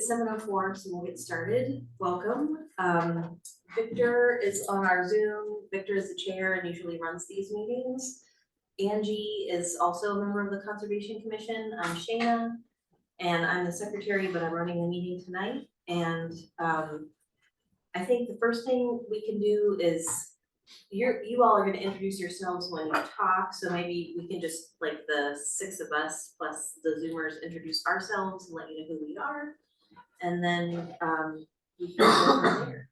is 7:04, so we'll get started. Welcome. Victor is on our Zoom. Victor is the chair and usually runs these meetings. Angie is also a member of the Conservation Commission. I'm Shayna, and I'm the secretary, but I'm running the meeting tonight. And I think the first thing we can do is you all are going to introduce yourselves when you talk, so maybe we can just, like, the 6 of us plus the Zoomers, introduce ourselves and let you know who we are, and then we can go from there.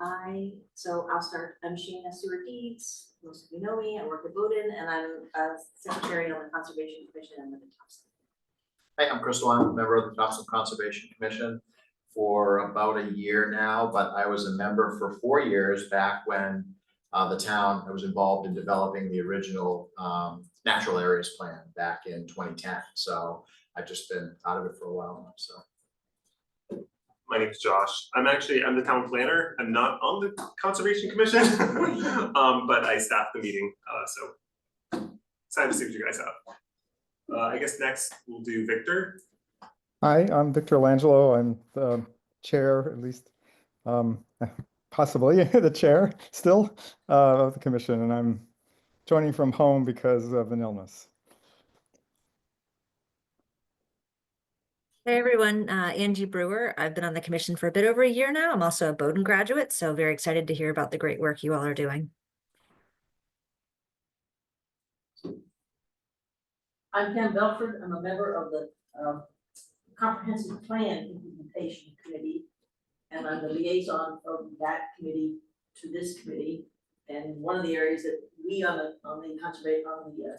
I'll start. I'm Sheena Stewart Deeds. Most of you know me. I work at Bowdoin, and I'm a secretary on the Conservation Commission and live in Topsham. Hi, I'm Crystal. I'm a member of the Topsham Conservation Commission for about a year now, but I was a member for 4 years back when the town was involved in developing the original natural areas plan back in 2010. So I've just been out of it for a while now. So. My name is Josh. I'm the town planner. I'm not on the Conservation Commission, but I staff the meeting. So excited to see what you guys have. I guess next we'll do Victor. Hi, I'm Victor Langelo. I'm the chair, at least possibly the chair still of the commission, and I'm joining from home because of an illness. Hey everyone, Angie Brewer. I've been on the commission for a bit over a year now. I'm also a Bowdoin graduate, so very excited to hear about the great work you all are doing. I'm Pam Belford. I'm a member of the Comprehensive Plan Implementation Committee, and I'm the liaison from that committee to this committee. And one of the areas that we on the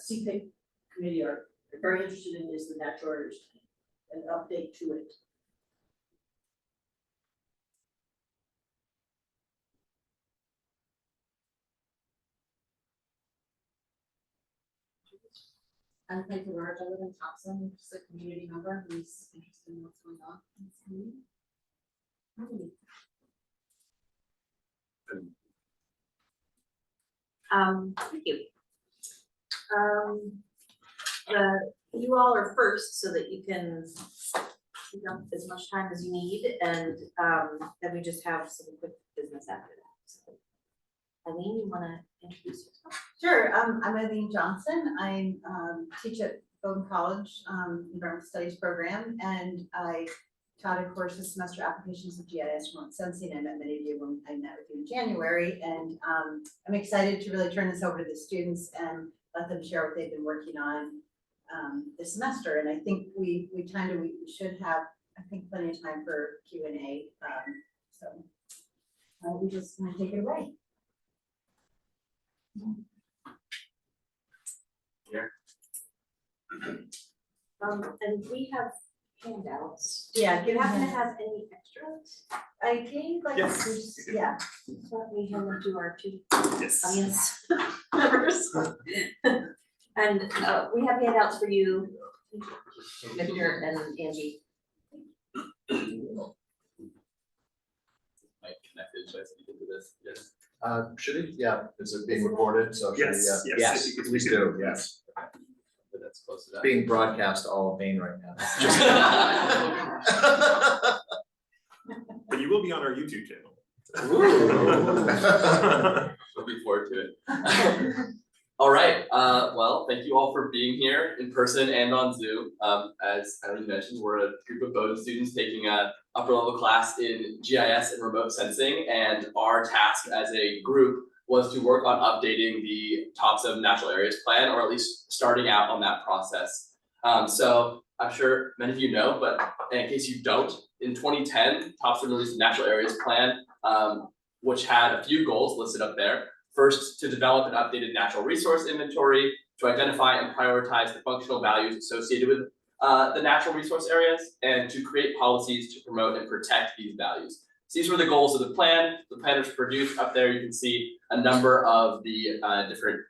CPIC committee are very interested in is the natural areas plan, an update to it. I'm Peggy Large. I live in Topsham, just a community member who's interested in what's going on in this community. Thank you. You all are first so that you can take up as much time as you need, and then we just have some quick business after that. So, Eileen, you want to introduce yourself? Sure. I'm Eileen Johnson. I teach at Bowdoin College Environmental Studies program, and I taught a course this semester, Applications of GIS Remote Sensing. I met many of you when I met with you in January, and I'm excited to really turn this over to the students and let them share what they've been working on this semester. And I think we should have, I think, plenty of time for Q&A. So we just want to take it away. Yeah. And we have handouts. Yeah, Do you happen to have any extras? I gave like Yes. yeah. So let me hand them to our two Yes. audience members. And we have handouts for you, Victor and Angie. Mic connected, should I speak into this? Yes. Should it? Yeah. Is it being recorded? So should Yes, we, yes, yes, if you could please speak it. do. Yes. But that's close to that. Being broadcast to all of Maine right now. But you will be on our YouTube channel. Looking forward to it. All right. Well, thank you all for being here in person and on Zoom. As Eileen mentioned, we're a group of Bowdoin students taking a upper level class in GIS and remote sensing, and our task as a group was to work on updating the Topsham Natural Areas Plan, or at least starting out on that process. So I'm sure many of you know, but in case you don't, in 2010, Topsham released a Natural Areas Plan, which had a few goals listed up there. First, to develop an updated natural resource inventory, to identify and prioritize the functional values associated with the natural resource areas, and to create policies to promote and protect these values. So these were the goals of the plan. The plan was produced up there. You can see a number of the different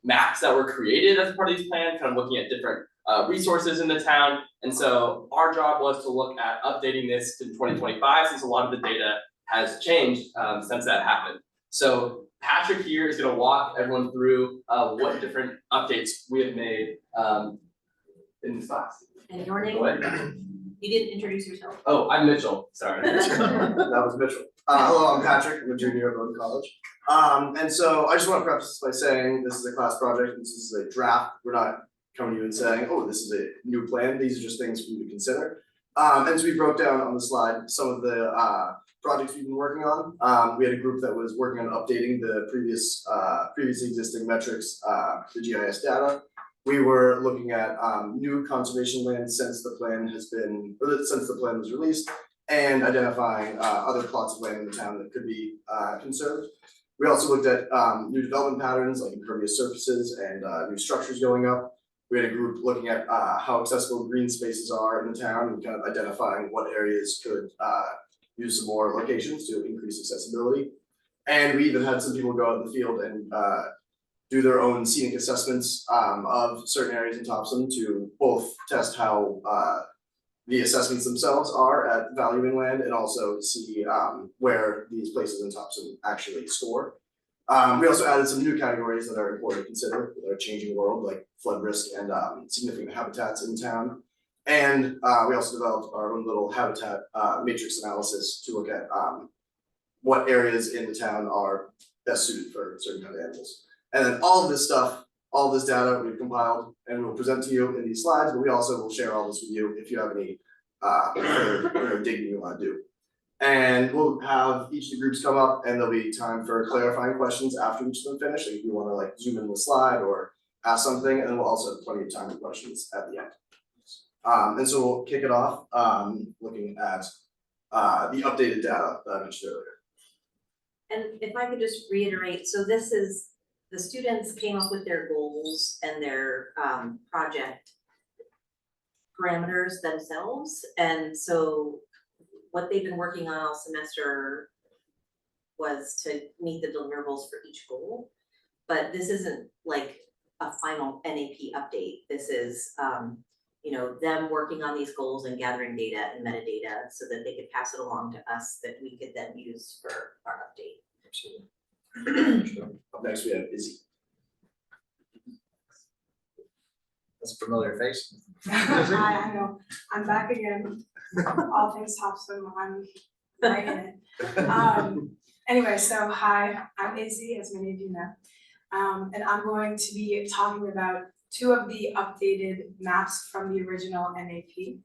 maps that were created as part of these plans, kind of looking at different resources in the town. And so our job was to look at updating this in 2025, since a lot of the data has changed since that happened. So Patrick here is going to walk everyone through what different updates we have made in this class. And your name? You didn't introduce yourself. Oh, I'm Mitchell, sorry. That was Mitchell. Hello, I'm Patrick, I'm a junior at Bowdoin College. And so I just want to preface this by saying this is a class project, this is a draft. We're not coming to you and saying, oh, this is a new plan, these are just things for you to consider. And so we broke down on the slide some of the projects we've been working on. We had a group that was working on updating the previously existing metrics, the GIS data. We were looking at new conservation land since the plan was released, and identifying other plots of land in the town that could be conserved. We also looked at new development patterns like impervious surfaces and new structures going up. We had a group looking at how accessible green spaces are in the town and kind of identifying what areas could use some more locations to increase accessibility. And we even had some people go out in the field and do their own scenic assessments of certain areas in Topsham to both test how the assessments themselves are at valuing land and also see where these places in Topsham actually score. We also added some new categories that are important to consider with our changing world, like flood risk and significant habitats in town. And we also developed our own little habitat matrix analysis to look at what areas in the town are best suited for certain kind of animals. And then all of this stuff, all of this data we've compiled and we will present to you in these slides, but we also will share all this with you if you have any further digging you want to do. And we'll have each of the groups come up and there'll be time for clarifying questions after each of them finish. Like if you want to like zoom in the slide or ask something, and then we'll also have plenty of time for questions at the end. And so we'll kick it off looking at the updated data that I mentioned earlier. And if I could just reiterate, so this is, the students came up with their goals and their project parameters themselves. And so what they've been working on all semester was to meet the deliverables for each goal. But this isn't like a final NAP update. This is you know, them working on these goals and gathering data and metadata so that they could pass it along to us that we could then use for our update. Absolutely. Up next, we have Izzy. That's a familiar face. Hi, I know, I'm back again, all things Topsham, I'm right in it. Anyway, so hi, I'm Izzy, as many of you know. And I'm going to be talking about two of the updated maps from the original NAP.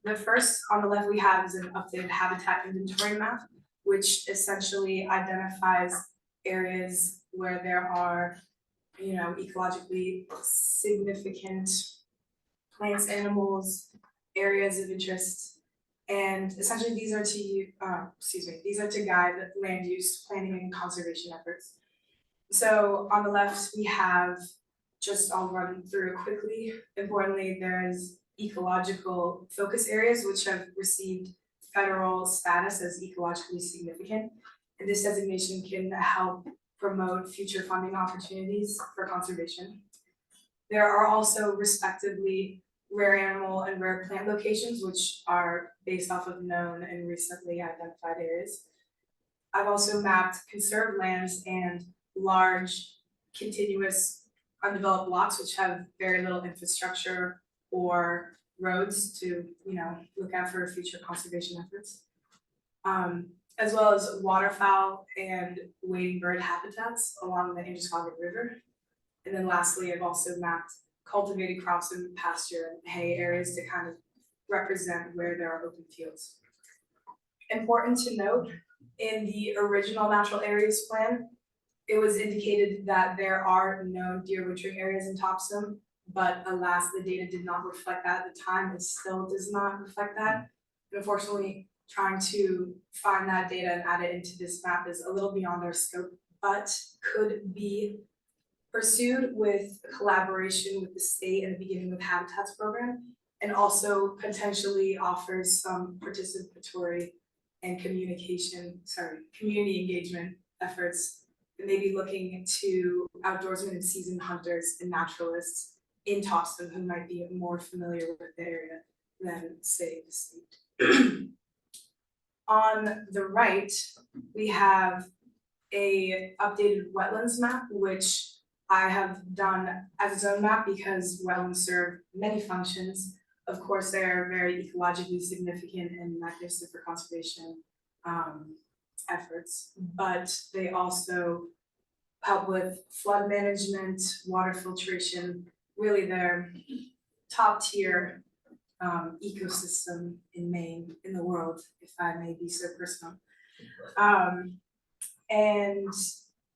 The first on the left we have is an updated habitat inventory map, which essentially identifies areas where there are, you know, ecologically significant plants, animals, areas of interest. And essentially these are to guide land use, planning, and conservation efforts. So on the left, we have, just I'll run through it quickly. Importantly, there's ecological focus areas which have received federal status as ecologically significant. And this designation can help promote future funding opportunities for conservation. There are also respectively rare animal and rare plant locations, which are based off of known and recently identified areas. I've also mapped conserved lands and large, continuous, undeveloped lots, which have very little infrastructure or roads to, you know, look out for future conservation efforts. As well as waterfowl and wading bird habitats along the Androscoggin River. And then lastly, I've also mapped cultivated crops and pasture and hay areas to kind of represent where there are open fields. Important to note, in the original natural areas plan, it was indicated that there are known deer wintering areas in Topsham, but alas, the data did not reflect that at the time. It still does not reflect that. And unfortunately, trying to find that data and add it into this map is a little beyond our scope, but could be pursued with collaboration with the state and beginning with Habitats program, and also potentially offers some participatory and community engagement efforts, and maybe looking to outdoorsmen and seasoned hunters and naturalists in Topsham who might be more familiar with the area than, say, the state. On the right, we have a updated wetlands map, which I have done as its own map because wetlands serve many functions of course, they're very ecologically significant and magnificent for conservation efforts, but they also help with flood management, water filtration. Really, they're top tier ecosystem in Maine, in the world, if I may be so personal. And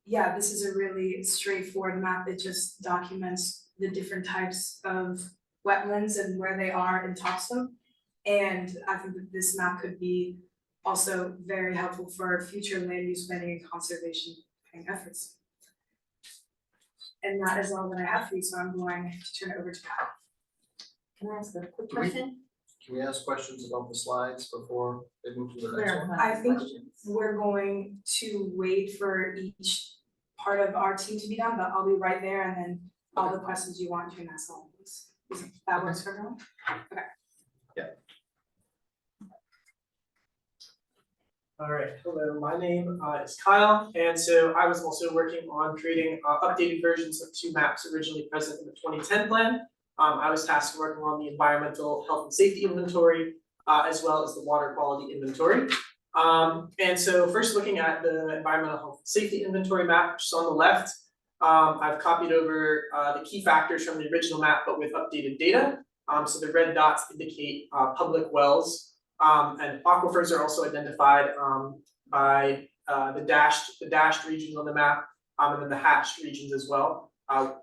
yeah, this is a really straightforward map that just documents the different types of wetlands and where they are in Topsham. And I think that this map could be also very helpful for future land use planning and conservation efforts. And that is all that I have for you, so I'm going to turn it over to Pat. Can I ask a quick Do we- question? Can we ask questions about the slides before they move to the next one? I think we're going to wait for each part of our team to be done, but I'll be right there, and then all the questions you want, you can ask all of these. That works for everyone? Okay. All right, hello, my name is Kyle, and so I was also working on creating updated versions of two maps originally present in the 2010 plan. I was tasked with working on the environmental health and safety inventory, as well as the water quality inventory. And so first looking at the environmental health and safety inventory map, which is on the left, I've copied over the key factors from the original map, but with updated data. So the red dots indicate public wells. And aquifers are also identified by the dashed regions on the map, and then the hatched regions as well.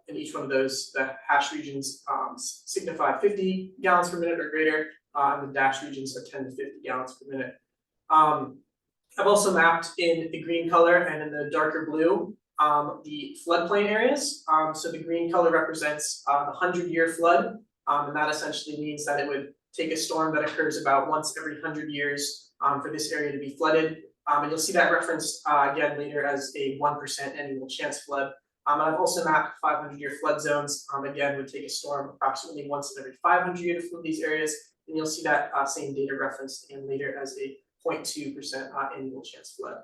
In each one of those, the hatched regions signify 50 gallons per minute or greater, and the dashed regions are 10 to 50 gallons per minute. I've also mapped in the green color and in the darker blue the floodplain areas. So the green color represents the 100-year flood, and that essentially means that it would take a storm that occurs about once every 100 years for this area to be flooded. And you'll see that referenced again later as a 1% annual chance flood. And I've also mapped 500-year flood zones. Again, would take a storm approximately once in every 500 years to flood these areas. And you'll see that same data referenced in later as a 0.2% annual chance flood.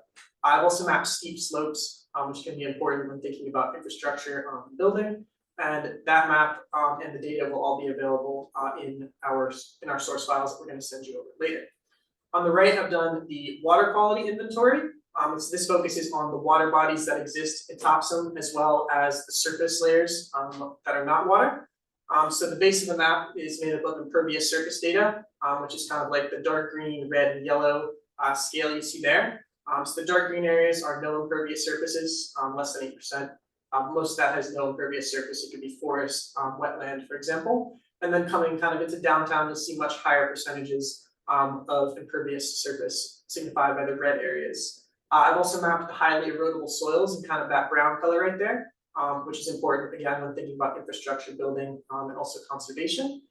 I've also mapped steep slopes, which can be important when thinking about infrastructure building. And that map and the data will all be available in our source files that we're going to send you over later. On the right, I've done the water quality inventory. So this focuses on the water bodies that exist in Topsham, as well as the surface layers that are not water. So the base of the map is made up of impervious surface data, which is kind of like the dark green, red, and yellow scale you see there. So the dark green areas are no impervious surfaces, less than 8%. Most of that has no impervious surface. It could be forest, wetland, for example. And then coming kind of into downtown, you'll see much higher percentages of impervious surface signified by the red areas. I've also mapped the highly erodible soils in kind of that brown color right there, which is important again when thinking about infrastructure building and also conservation.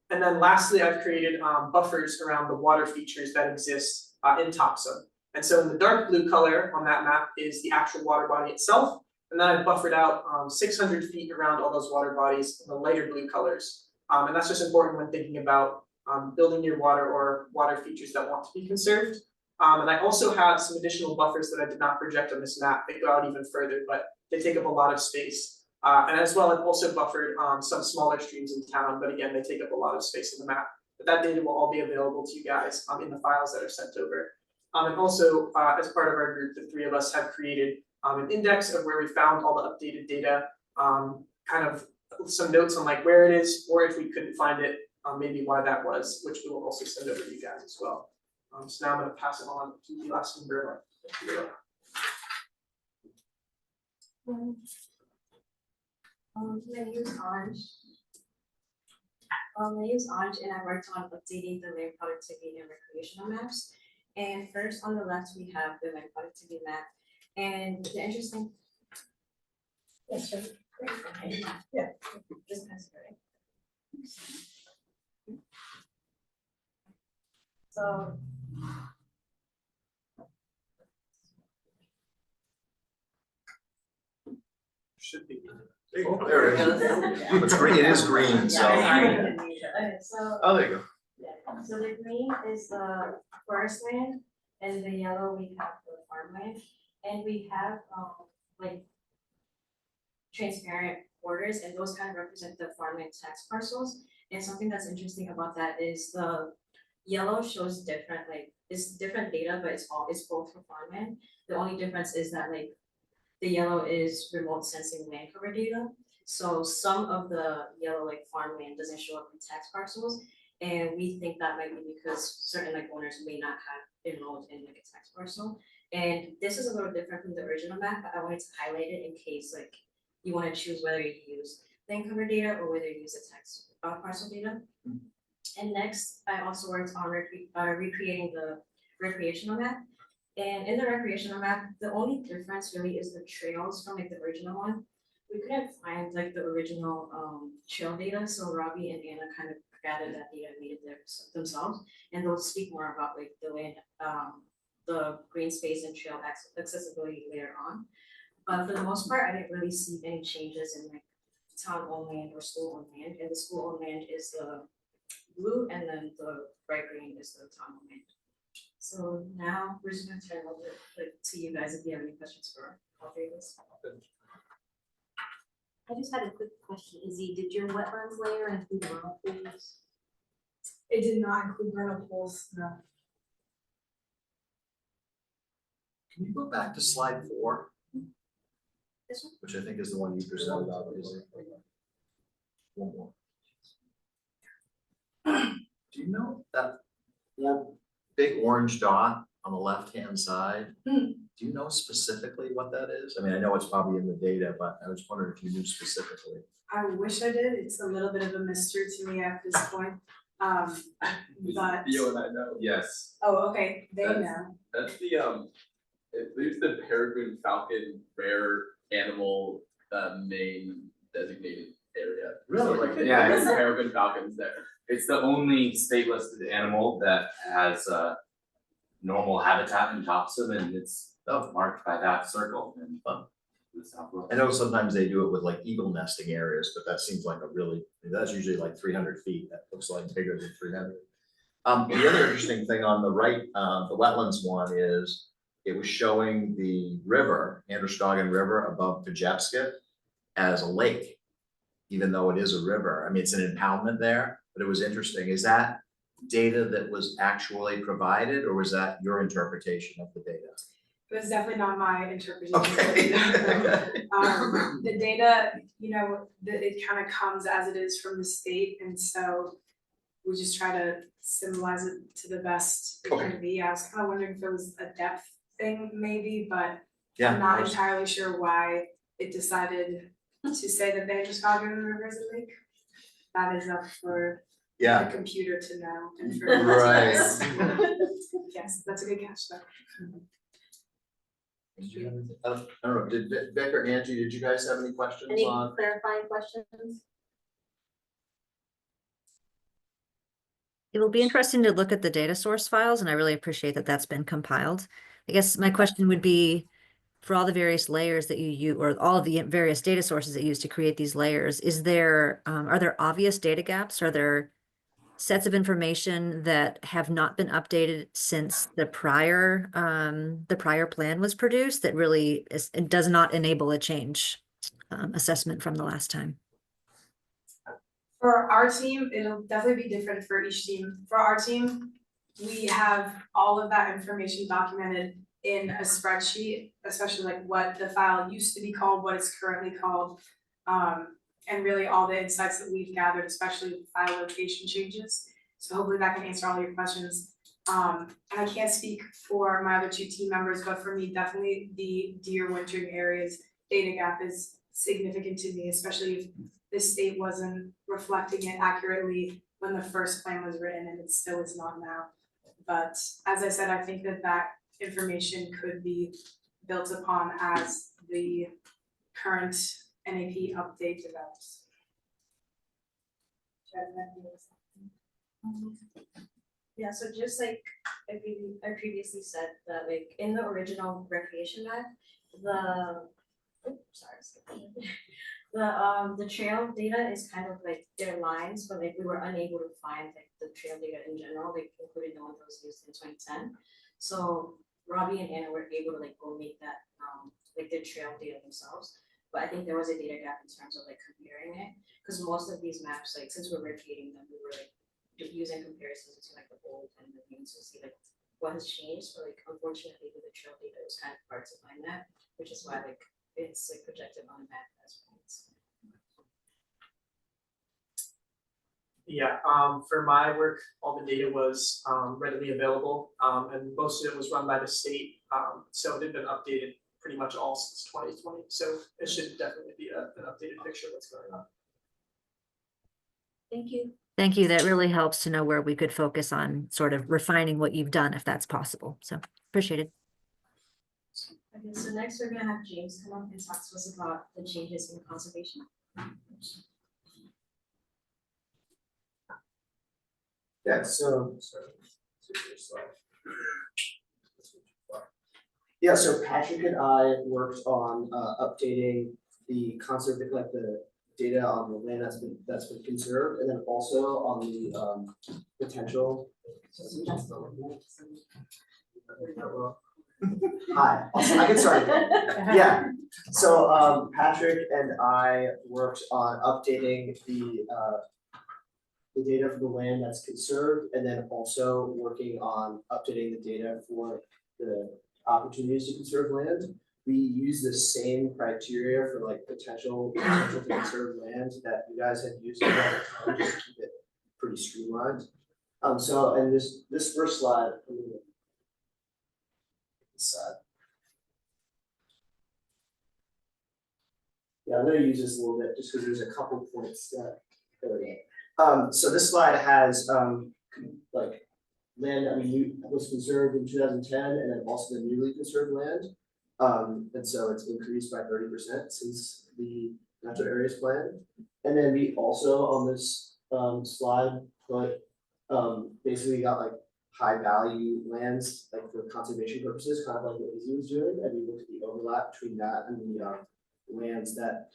And then lastly, I've created buffers around the water features that exist in Topsham. And so in the dark blue color on that map is the actual water body itself. And then I've buffered out 600 feet around all those water bodies in the lighter blue colors. And that's just important when thinking about building near water or water features that want to be conserved. And I also have some additional buffers that I did not project on this map. They go out even further, but they take up a lot of space. And as well, I've also buffered some smaller streams in town, but again, they take up a lot of space on the map. But that data will all be available to you guys in the files that are sent over. And also, as part of our group, the three of us have created an index of where we found all the updated data, kind of some notes on like where it is, or if we couldn't find it, maybe why that was, which we will also send over to you guys as well. So now I'm going to pass it on to the last member. My name is Anj. My name is Anj, and I worked on updating the land productivity and recreational maps. And first on the left, we have the land productivity map. And the interesting. Yes, sure. Okay. Yeah. Just pass it right. So. Should be. Oh, there it is. It's green, it is green, so. Okay, so. Oh, there you go. Yeah, so the green is the forest land, and the yellow we have the farmland, and we have like transparent borders, and those kind of represent the farmland tax parcels. And something that's interesting about that is the yellow shows different, like, it's different data, but it's both for farmland. The only difference is that like the yellow is remote sensing land cover data. So some of the yellow like farmland doesn't show up in tax parcels. And we think that might be because certain like owners may not have enrolled in like a tax parcel. And this is a little different from the original map, but I wanted to highlight it in case like you want to choose whether you use land cover data or whether you use a tax parcel data. And next, I also worked on recreating the recreational map. And in the recreational map, the only difference really is the trails from like the original one. We couldn't find like the original trail data, so Robbie and Anna kind of gathered that data and made it themselves. And they'll speak more about like the land, the green space and trail accessibility later on. But for the most part, I didn't really see any changes in like town-owned land or school-owned land. And the school-owned land is the blue, and then the bright green is the town-owned land. So now we're just gonna turn over like to you guys if you have any questions for all three of us. I just had a quick question, Izzy, did your wetlands layer include vernal pools? It did not include vernal pools, no. Can you go back to slide 4? This one? Which I think is the one you presented, obviously. One more. Do you know that big orange dot on the left-hand side? Do you know specifically what that is? I mean, I know it's probably in the data, but I was wondering if you knew specifically. I wish I did, it's a little bit of a mystery to me at this point, but. Theo and I know. Yes. Oh, okay, they That's- know. That's the I believe it's the peregrine falcon rare animal Maine designated area. Really? So, like, Yeah. there's peregrine falcons there. It's the only state listed animal that has a normal habitat in Topsham, and it's marked by that circle in the southwest. I know sometimes they do it with like eagle nesting areas, but that seems like that's usually like 300 feet. That looks like bigger than 300. The other interesting thing on the right, the wetlands one is it was showing the river, Androscoggin River above Pajepskit as a lake, even though it is a river. I mean, it's an impoundment there, but it was interesting. Is that data that was actually provided, or was that your interpretation of the data? It was definitely not my interpretation. Okay. The data, it kind of comes as it is from the state, and so we just try to symbolize it to the best it can be. I was kind of wondering if it was a depth thing maybe, but I'm not entirely sure why it decided to say that the Androscoggin River is a lake. That is up for the computer to know and for Right. Yes, that's a good catch though. I don't know, did Vic or Angie, did you guys have any questions Any on? clarifying questions? It will be interesting to look at the data source files, and I really appreciate that that's been compiled. I guess my question would be, for all the various layers that you use, or all of the various data sources that you use to create these layers, are there obvious data gaps? Are there sets of information that have not been updated since the prior plan was produced that really it does not enable a change assessment from the last time? For our team, it'll definitely be different for each team. For our team, we have all of that information documented in a spreadsheet, especially like what the file used to be called, what it's currently called, and really all the insights that we've gathered, especially with file location changes. So hopefully that can answer all your questions. And I can't speak for my other two team members, but for me, definitely the deer wintering areas data gap is significant to me, especially if the state wasn't reflecting it accurately when the first plan was written, and it still is not now. But as I said, I think that information could be built upon as the current NAP update develops. Yeah, so just like I previously said, that like in the original recreation map, the trail data is kind of like their lines, but like we were unable to find like the trail data in general, like including the one that was used in 2010. So Robbie and Anna were able to like go make that like their trail data themselves. but I think there was a data gap in terms of like comparing it, because most of these maps, like since we're recreating them, we were like using comparisons between like the old and the new to see like what has changed, but like unfortunately with the trail data, it was kind of hard to find that, which is why like it's like projected on a map as points. Yeah, for my work, all the data was readily available, and most of it was run by the state, so it had been updated pretty much all since 2020, so it should definitely be an updated picture of what's going on. Thank you. Thank you. That really helps to know where we could focus on sort of refining what you've done, if that's possible. So appreciate it. Okay, so next we're gonna have James come up and talk to us about the changes in conservation. Yeah, so, yeah, so Patrick and I worked on updating the the data on the land that's been conserved, and then also on the potential. Hi, I can start again. Yeah, so Patrick and I worked on updating the data for the land that's conserved, and then also working on updating the data for the opportunities to conserve land. We use the same criteria for like potential to conserve land that you guys have used all the time, just to keep it pretty streamlined. So, and this first slide. Yeah, I'm gonna use this a little bit just because there's a couple points that. So this slide has like land that was conserved in 2010, and then also the newly conserved land. And so it's increased by 30% since the natural areas plan. And then we also on this slide put basically got like high value lands like for conservation purposes, kind of like what Izzy was doing, and we looked at the overlap between that and the lands that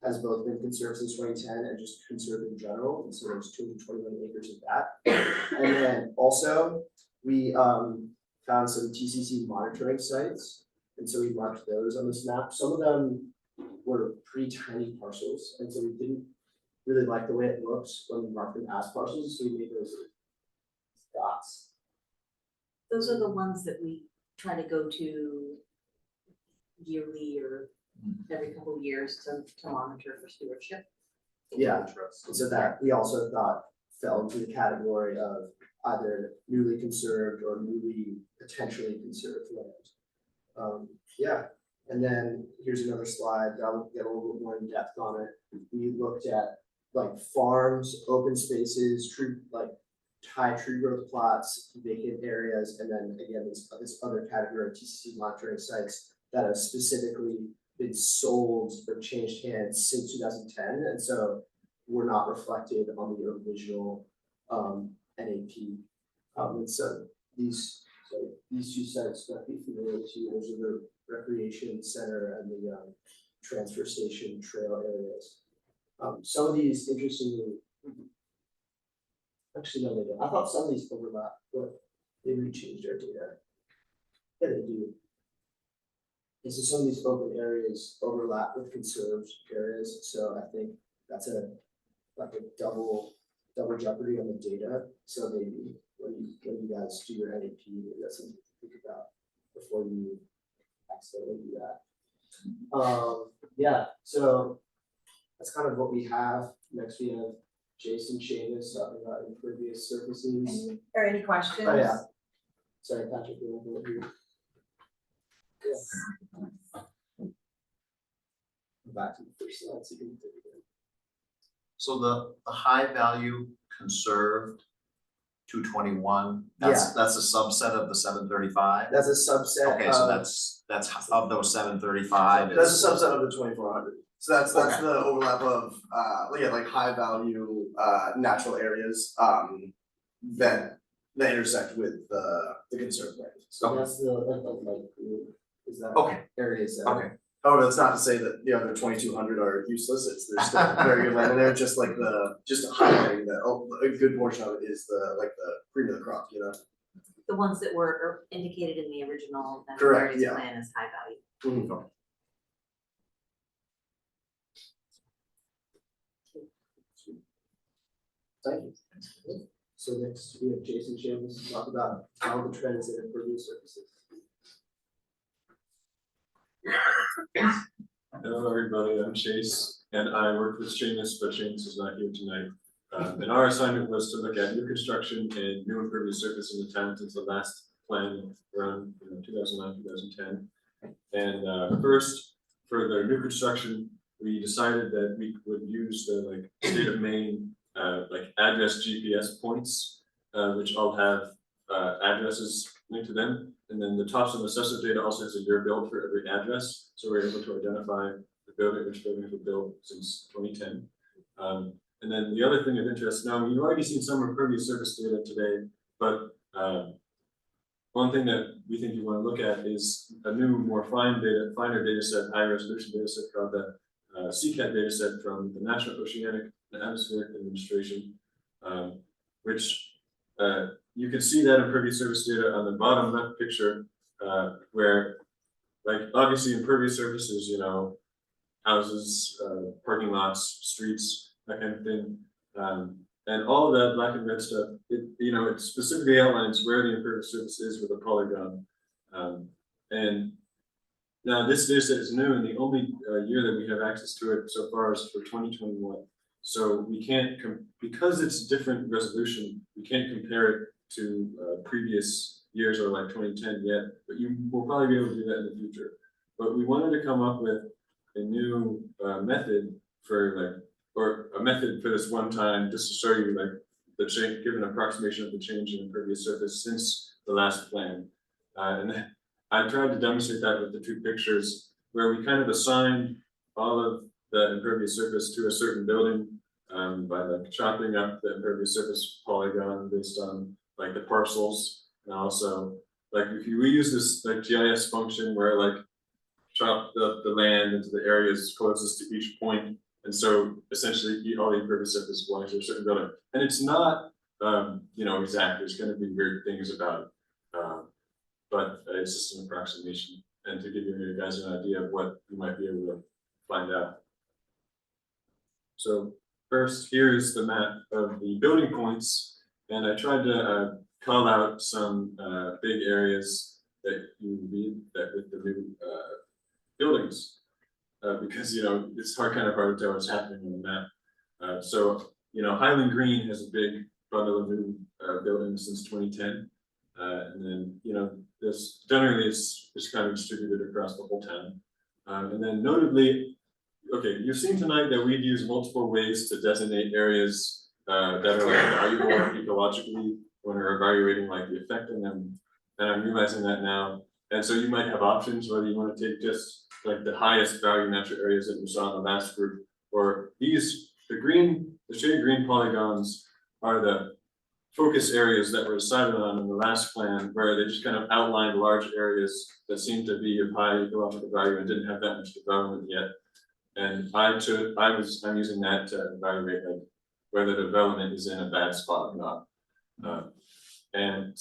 has both been conserved since 2010 and just conserved in general, and so there's 221 acres of that. And then also, we found some TCC monitoring sites, and so we marked those on this map. Some of them were pretty tiny parcels, and so we didn't really like the way it looks when we marked them as parcels, so we made those dots. Those are the ones that we try to go to yearly or every couple of years to monitor for stewardship. Yeah, and so that we also thought fell into the category of either newly conserved or newly potentially conserved land. Yeah, and then here's another slide that'll get a little bit more in depth on it. We looked at like farms, open spaces, high tree growth plots, vacant areas, and then again this other category of TCC monitoring sites that have specifically been sold or changed hands since 2010, and so were not reflected on the original NAP. And so these two sites might be familiar to you. Those are the recreation center and the transfer station trail areas. Some of these interestingly, actually no, they don't. I thought some of these overlap, but they changed their data. Yeah, they do. And so some of these open areas overlap with conserved areas, so I think that's a double jeopardy on the data. So maybe when you guys do your NAP, maybe that's something to think about before you accidentally do that. Yeah, so that's kind of what we have. Next we have Jason Chavis talking about impervious surfaces. Or any questions? Oh yeah. Sorry, Patrick, you want to go here? Yeah. Back to the first slide, so you can take it again. So the high value conserved 221, that's a subset of the 735? That's a subset. Okay, so that's of those 735. That's a subset of the 2400. So that's the overlap of like high value natural areas that intersect with the conserved land. So that's the is that Okay. areas that. Okay. However, that's not to say that the other 2200 are useless. There's still very good land in there. Just highlighting that a good portion of it is the cream of the crop. The ones that were indicated in the original Correct, various yeah. plan as high value. Mm-hmm. Thank you. So next we have Jason Chambers to talk about all the trends in impervious surfaces. Hello, everybody. I'm Chase, and I work with Seamus, but Seamus is not here tonight. And our assignment was to look at new construction and new impervious surface in the town since the last plan around 2009, 2010. And first, for the new construction, we decided that we would use the state of Maine address GPS points, which all have addresses linked to them. And then the Topsham assessor data also has a year build for every address. So we're able to identify the building, which buildings were built since 2010. And then the other thing of interest, now you've already seen some impervious surface data today, but one thing that we think you want to look at is a new, more finer data set, high resolution data set called the CCAT data set from the National Oceanic and Atmospheric Administration, which you can see that impervious surface data on the bottom left picture, where obviously impervious surfaces, houses, parking lots, streets, that kind of thing. And all of that black and red stuff, it specifically outlines where the impervious surface is with a polygon. And now this data set is new, and the only year that we have access to it so far is for 2021. So we can't, because it's different resolution, we can't compare it to previous years or 2010 yet, but you will probably be able to do that in the future. But we wanted to come up with a new method for or a method for this one time, just to show you the change, give an approximation of the change in impervious surface since the last plan. And I tried to demonstrate that with the two pictures, where we kind of assigned all of the impervious surface to a certain building by chopping up the impervious surface polygon based on the parcels, and also if we use this GIS function where chop the land into the areas closest to each point. And so essentially all the impervious surface belongs to a certain building. And it's not, exact, there's going to be weird things about it. But it's just an approximation, and to give you guys an idea of what you might be able to find out. So first, here's the map of the building points. And I tried to call out some big areas that you need with the new buildings. Because it's kind of hard to tell what's happening on the map. So Highland Green has a big bundle of new buildings since 2010, and then this generally is kind of distributed across the whole town. And then notably, okay, you've seen tonight that we've used multiple ways to designate areas that are valuable ecologically when we're evaluating the effect on them. And I'm realizing that now. And so you might have options whether you want to take just the highest value natural areas that we saw in the last group, or the shaded green polygons are the focus areas that were decided on in the last plan, where they just kind of outlined large areas that seemed to be of high ecological value and didn't have that much development yet. And I'm using that to evaluate whether development is in a bad spot or not. And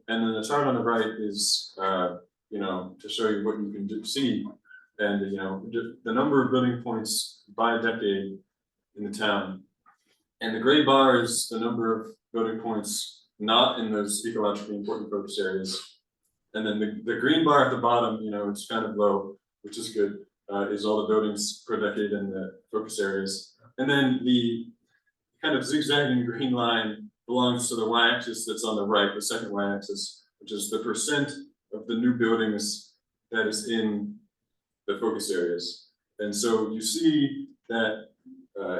then the chart on the right is to show you what you can see. And the number of building points by decade in the town, and the gray bar is the number of building points not in those ecologically important focus areas, and then the green bar at the bottom, it's kind of low, which is good, is all the buildings per decade in the focus areas, and then the kind of zigzagging green line belongs to the y-axis that's on the right, the second y-axis, which is the percent of the new buildings that is in the focus areas. And so you see that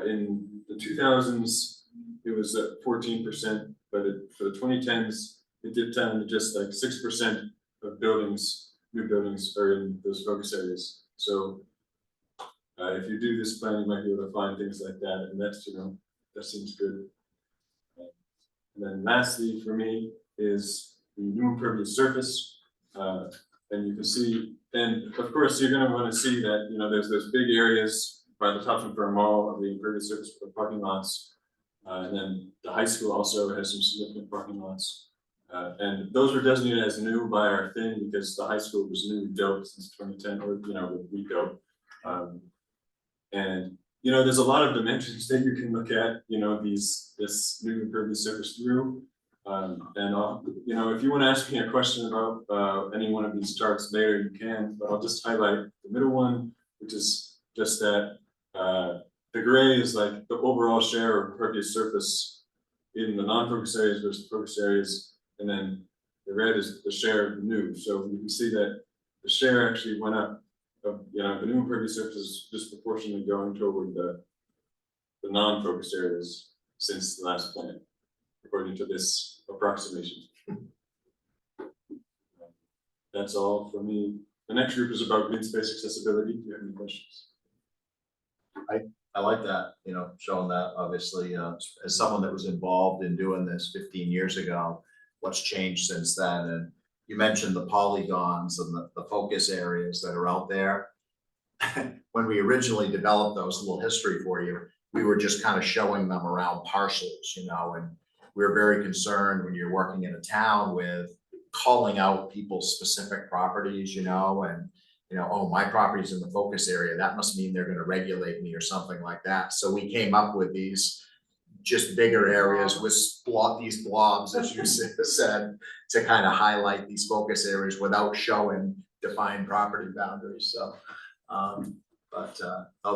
in the 2000s, it was at 14%, but for the 2010s, it dipped down to just 6% of new buildings are in those focus areas. So if you do this plan, you might be able to find things like that, and that's, that seems good. And then lastly for me is the new impervious surface. And you can see, and of course, you're going to want to see that, there's those big areas by the Topsham Mall of the impervious surface for the parking lots. And then the high school also has some significant parking lots. And those were designated as new by our thing because the high school was newly built since 2010, or, we built. And, you know, there's a lot of dimensions that you can look at, you know, this new impervious surface through. You know, if you want to ask me a question about any one of these charts later, you can, but I'll just highlight the middle one, which is just that the gray is like the overall share of impervious surface in the non-focus areas versus focus areas, and then the red is the share of the new. So you can see that the share actually went up. You know, the new impervious surface is disproportionately going toward the non-focus areas since the last plan, according to this approximation. That's all for me. The next group is about green space accessibility. Do you have any questions? I like that, you know, showing that obviously, as someone that was involved in doing this 15 years ago, what's changed since then. And you mentioned the polygons and the focus areas that are out there. When we originally developed those, a little history for you, we were just kind of showing them around parcels, you know, and we were very concerned when you're working in a town with calling out people's specific properties, you know, and you know, oh, my property's in the focus area, that must mean they're gonna regulate me or something like that. So we came up with these just bigger areas with these blobs, as you said, to kind of highlight these focus areas without showing defined property boundaries. So, oh,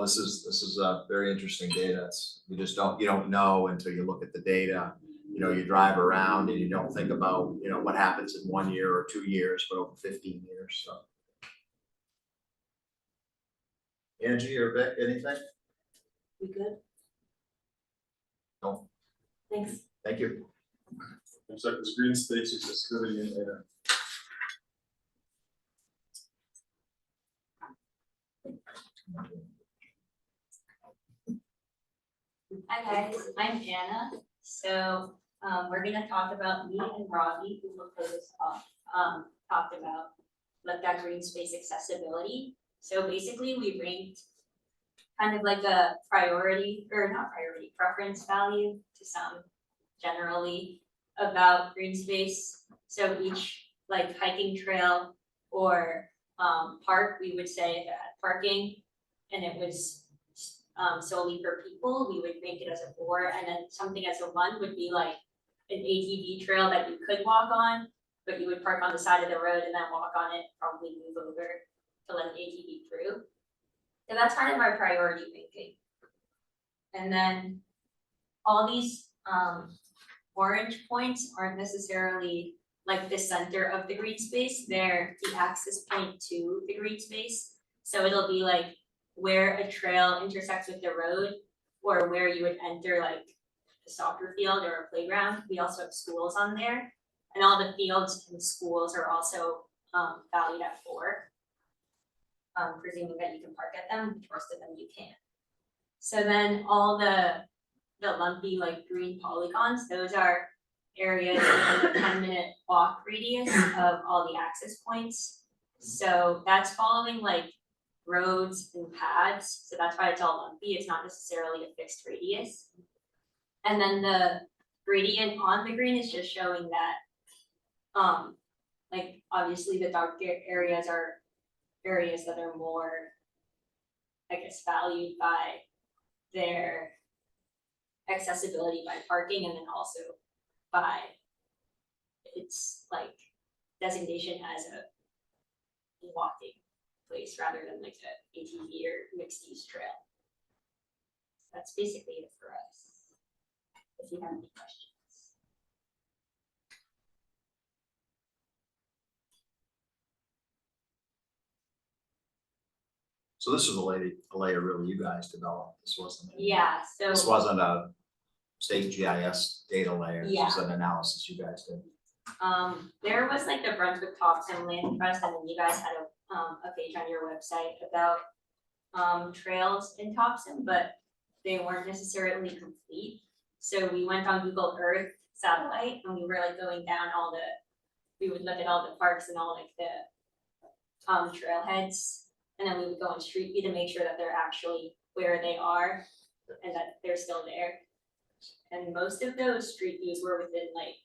this is very interesting data. You don't know until you look at the data. You know, you drive around and you don't think about, you know, what happens in 1 year or 2 years, but over 15 years. So. Angie or Vic, anything? We good? No. Thanks. Thank you. Looks like this green space accessibility and data. Hi guys, I'm Anna. So we're gonna talk about me and Robbie, who will close this off, talked about like that green space accessibility. So basically we ranked kind of like a priority, or not priority, preference value to some generally about green space. So each like hiking trail or park, we would say if it had parking and it was solely for people, we would make it as a 4, and then something as a 1 would be like an ATV trail that you could walk on, but you would park on the side of the road and then walk on it, probably move over to let an ATV through. So that's kind of our priority thinking. And then all these orange points aren't necessarily like the center of the green space, they're the access point to the green space. So it'll be like where a trail intersects with the road, or where you would enter like a soccer field or a playground. We also have schools on there, and all the fields and schools are also valued at 4. Presuming that you can park at them, which most of them you can. So then all the lumpy like green polygons, those are areas within a 10-minute walk radius of all the access points. So that's following like roads and paths, so that's why it's all lumpy. It's not necessarily a fixed radius. And then the gradient on the green is just showing that like obviously the dark areas are areas that are more, I guess, valued by their accessibility by parking, and then also by its like designation as a walking place rather than like a ATV or mixed use trail. That's basically it for us. If you have any questions. So this was a layer really you guys developed. This wasn't. Yeah, so This wasn't a state GIS data layer. This was Yeah. an analysis you guys did. there was like the Brunswick Topsham Land Trust, and then you guys had a page on your website about trails in Topsham, but they weren't necessarily complete. So we went on Google Earth satellite, and we were like going down we would look at all the parks and all like the trailheads, and then we would go on Street View to make sure that they're actually where they are and that they're still there. And most of those street views were within like,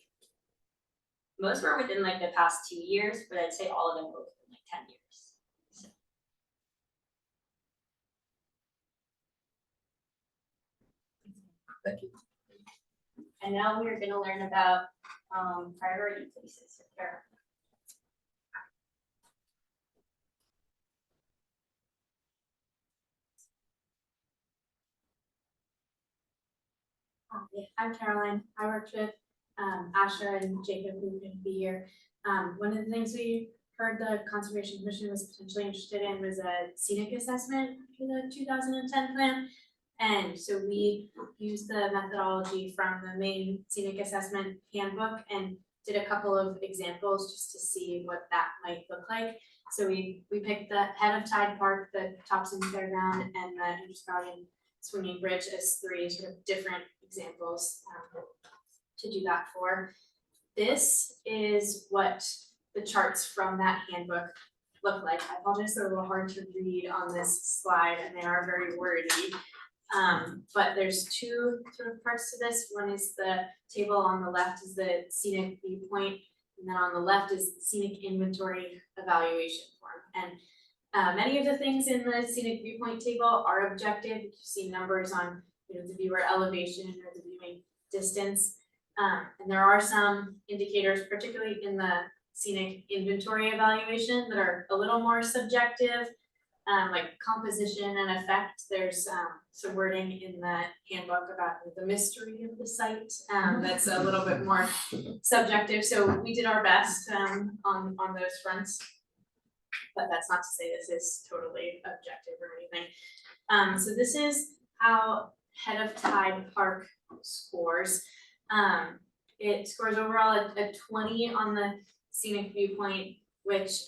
most were within like the past 2 years, but I'd say all of them were within like 10 years. So. Thank you. And now we're gonna learn about priority places. Here. Yeah, I'm Caroline. I worked with Asher and Jacob, who couldn't be here. One of the things we heard the Conservation Commission was potentially interested in was a scenic assessment for the 2010 plan. And so we used the methodology from the Maine Scenic Assessment Handbook and did a couple of examples just to see what that might look like. So we picked the head of Tide Park, the Topsham Fairground, and the Interscotian Swinging Bridge as three sort of different examples to do that for. This is what the charts from that handbook look like. I apologize, they're a little hard to read on this slide and they are very wordy. But there's two sort of parts to this. One is the table on the left is the scenic viewpoint, and then on the left is scenic inventory evaluation form. And many of the things in the scenic viewpoint table are objective. You see numbers on, you know, the viewer elevation or the viewing distance. And there are some indicators, particularly in the scenic inventory evaluation, that are a little more subjective, like composition and effect. There's some wording in the handbook about the mystery of the site that's a little bit more subjective. So we did our best on those fronts. But that's not to say this is totally objective or anything. So this is how Head of Tide Park scores. It scores overall a 20 on the scenic viewpoint, which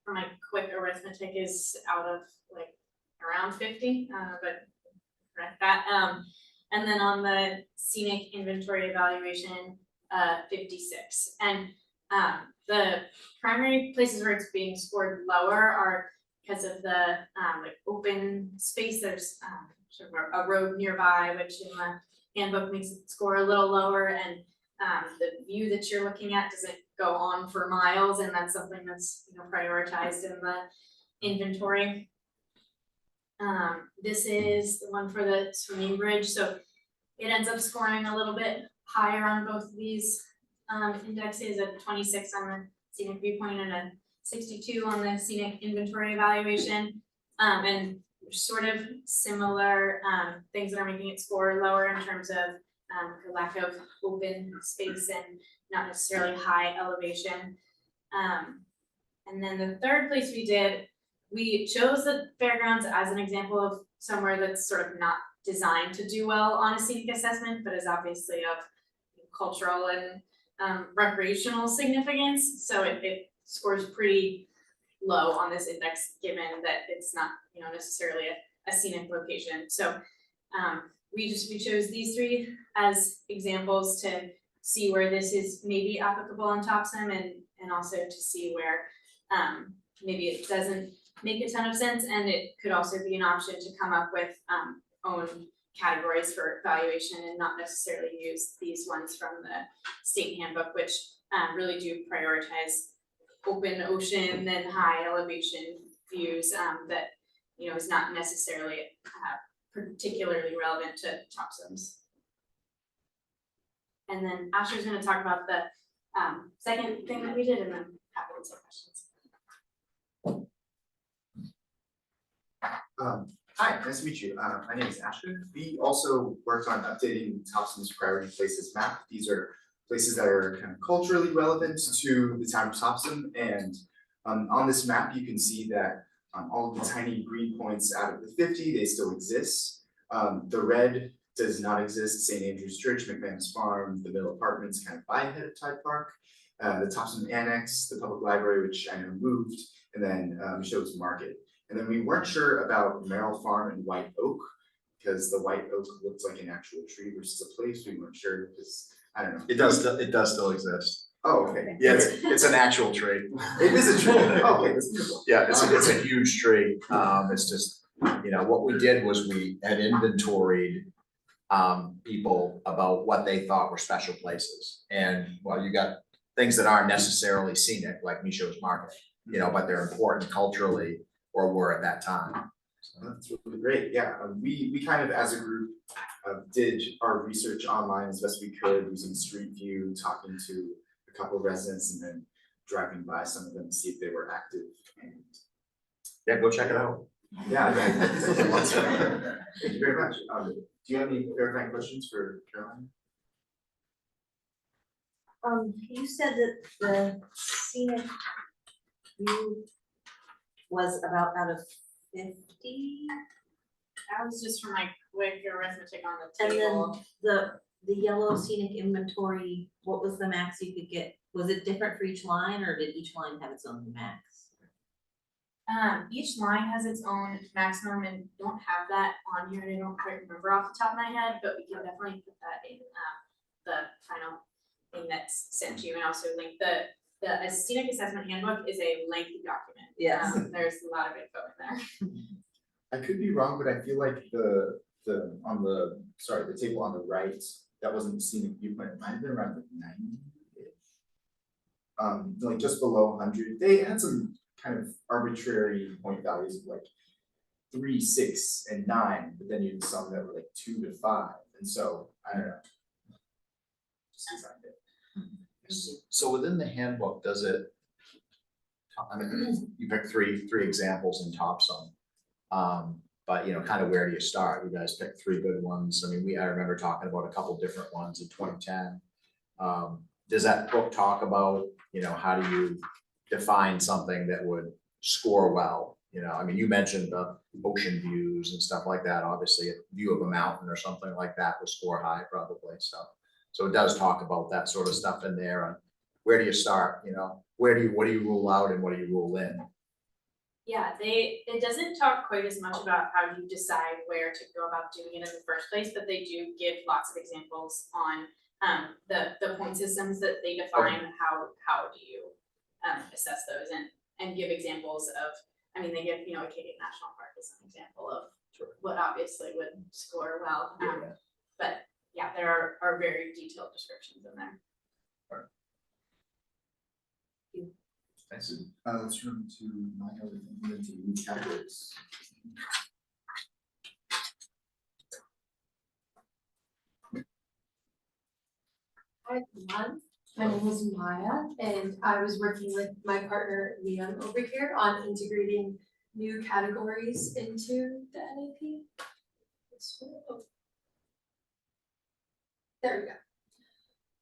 for my quick arithmetic is out of like around 50, but correct that. And then on the scenic inventory evaluation, 56. And the primary places where it's being scored lower are because of the like open space. There's sort of a road nearby, which in the handbook makes it score a little lower, and the view that you're looking at doesn't go on for miles, and that's something that's, you know, prioritized in the inventory. This is the one for the swinging bridge, so it ends up scoring a little bit higher on both of these indexes, a 26 on the scenic viewpoint and a 62 on the scenic inventory evaluation, and sort of similar things that are making it score lower in terms of the lack of open space and not necessarily high elevation. And then the third place we chose the fairgrounds as an example of somewhere that's sort of not designed to do well on a scenic assessment, but is obviously of cultural and recreational significance. So it scores pretty low on this index, given that it's not, you know, necessarily a scenic location. So we chose these three as examples to see where this is maybe applicable on Topsham, and also to see where maybe it doesn't make a ton of sense, and it could also be an option to come up with own categories for evaluation and not necessarily use these ones from the state handbook, which really do prioritize open ocean and high elevation views that, you know, is not necessarily particularly relevant to Topsham's. And then Asher's going to talk about the second thing that we did, and then happy to take questions. Hi, nice to meet you. My name is Asher. We also worked on updating Topsham's priority places map. These are places that are kind of culturally relevant to the town of Topsham, and on this map you can see that all of the tiny green points out of the 50, they still exist. The red does not exist. St. Andrew's Church, McManus Farm, the middle apartments kind of by Head of Tide Park, the Topsham Annex, the public library, which I know moved, and then Michelle's Market. And then we weren't sure about Merrill Farm and White Oak, because the White Oak looked like an actual tree versus a place. We weren't sure because, I don't know. It does still exist. Oh, okay. Yeah, it's an actual tree. It is a tree. Oh, okay, that's beautiful. Yeah, it's a huge tree. It's just, you know, what we did was we had inventoried people about what they thought were special places. And well, you got things that aren't necessarily scenic, like Michelle's Market, you know, but they're important culturally or were at that time. That's really great, yeah, we kind of as a group did our research online as best we could using Street View, talking to a couple of residents and then driving by some of them to see if they were active and. Yeah, go check it out. Yeah. Thank you very much. Do you have any clarifying questions for Caroline? You said that the scenic view was about out of 50, That was just from my quick arithmetic on the and table. then the yellow scenic inventory, what was the max you could get? Was it different for each line, or did each line have its own max? Each line has its own maximum and don't have that on here, and I don't quite remember off the top of my head, but we can definitely put that in the final thing that's sent to you, and also link the scenic assessment handbook is a lengthy document. Yes. There's a lot of info in there. I could be wrong, but I feel like the table on the right, that wasn't scenic viewpoint, it might have been around like 90. Like just below 100, they had some kind of arbitrary point values of like 3, 6, and 9, but then you had some that were like 2 to 5, and so I don't know. Just designed it. So within the handbook, does it, I mean, you picked three examples in Topsham. But you know, kind of where do you start? You guys picked 3 good ones. I mean, I remember talking about a couple different ones in 2010. Does that book talk about, you know, how do you define something that would score well? You know, I mean, you mentioned the ocean views and stuff like that. Obviously, a view of a mountain or something like that would score high probably. So it does talk about that sort of stuff in there. And where do you start? You know, what do you rule out and what do you rule in? Yeah, it doesn't talk quite as much about how you decide where to go about doing it in the first place, but they do give lots of examples on the point systems that they define. Okay. How do you assess those and give examples of, I mean, they give, you know, Acadia National Park is an example of what obviously would score well. But yeah, there are very detailed descriptions in there. Thanks. Let's turn to my other thing, to new categories. Hi everyone, my name is Maya and I was working with my partner Liam over here on integrating new categories into the NAP. There we go.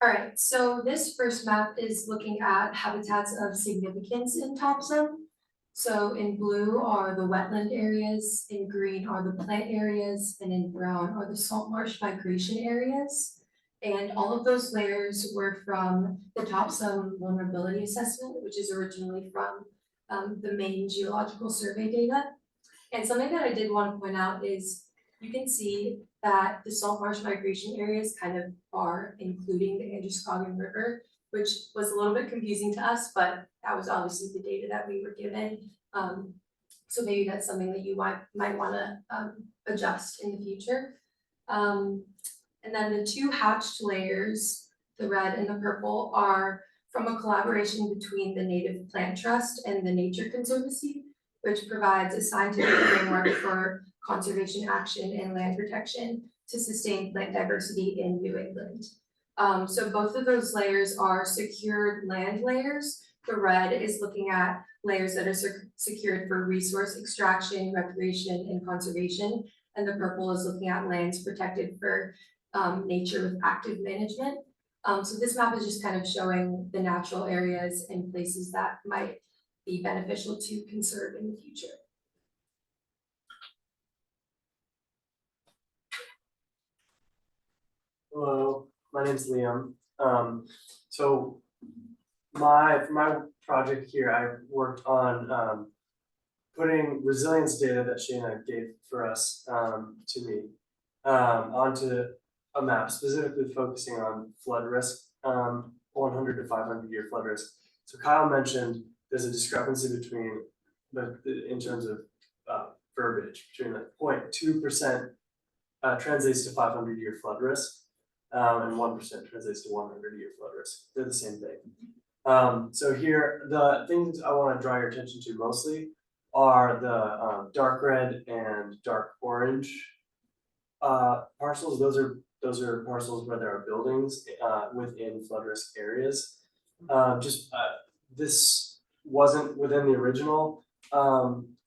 All right, so this first map is looking at habitats of significance in Topsham. So in blue are the wetland areas, in green are the plant areas, and in brown are the salt marsh migration areas. And all of those layers were from the Topsham vulnerability assessment, which is originally from the Maine Geological Survey data. And something that I did want to point out is you can see that the salt marsh migration areas kind of are including the Androscoggin River, which was a little bit confusing to us, but that was obviously the data that we were given. So maybe that's something that you might want to adjust in the future. And then the 2 hatched layers, the red and the purple, are from a collaboration between the Native Plant Trust and the Nature Conservancy, which provides a scientific framework for conservation action and land protection to sustain plant diversity in New England. So both of those layers are secured land layers. The red is looking at layers that are secured for resource extraction, recreation, and conservation. And the purple is looking at lands protected for nature with active management. So this map is just kind of showing the natural areas and places that might be beneficial to conserve in the future. Hello, my name's Liam. So for my project here, I worked on putting resilience data that Shayna gave for us to me onto a map, specifically focusing on flood risk, 100 to 500 year flood risk. So Kyle mentioned there's a discrepancy between in terms of verbiage between like 0.2% translates to 500 year flood risk. And 1% translates to 100 year flood risk. They're the same thing. So here, the things I want to draw your attention to mostly are the dark red and dark orange parcels. Those are parcels where there are buildings within flood risk areas. This wasn't within the original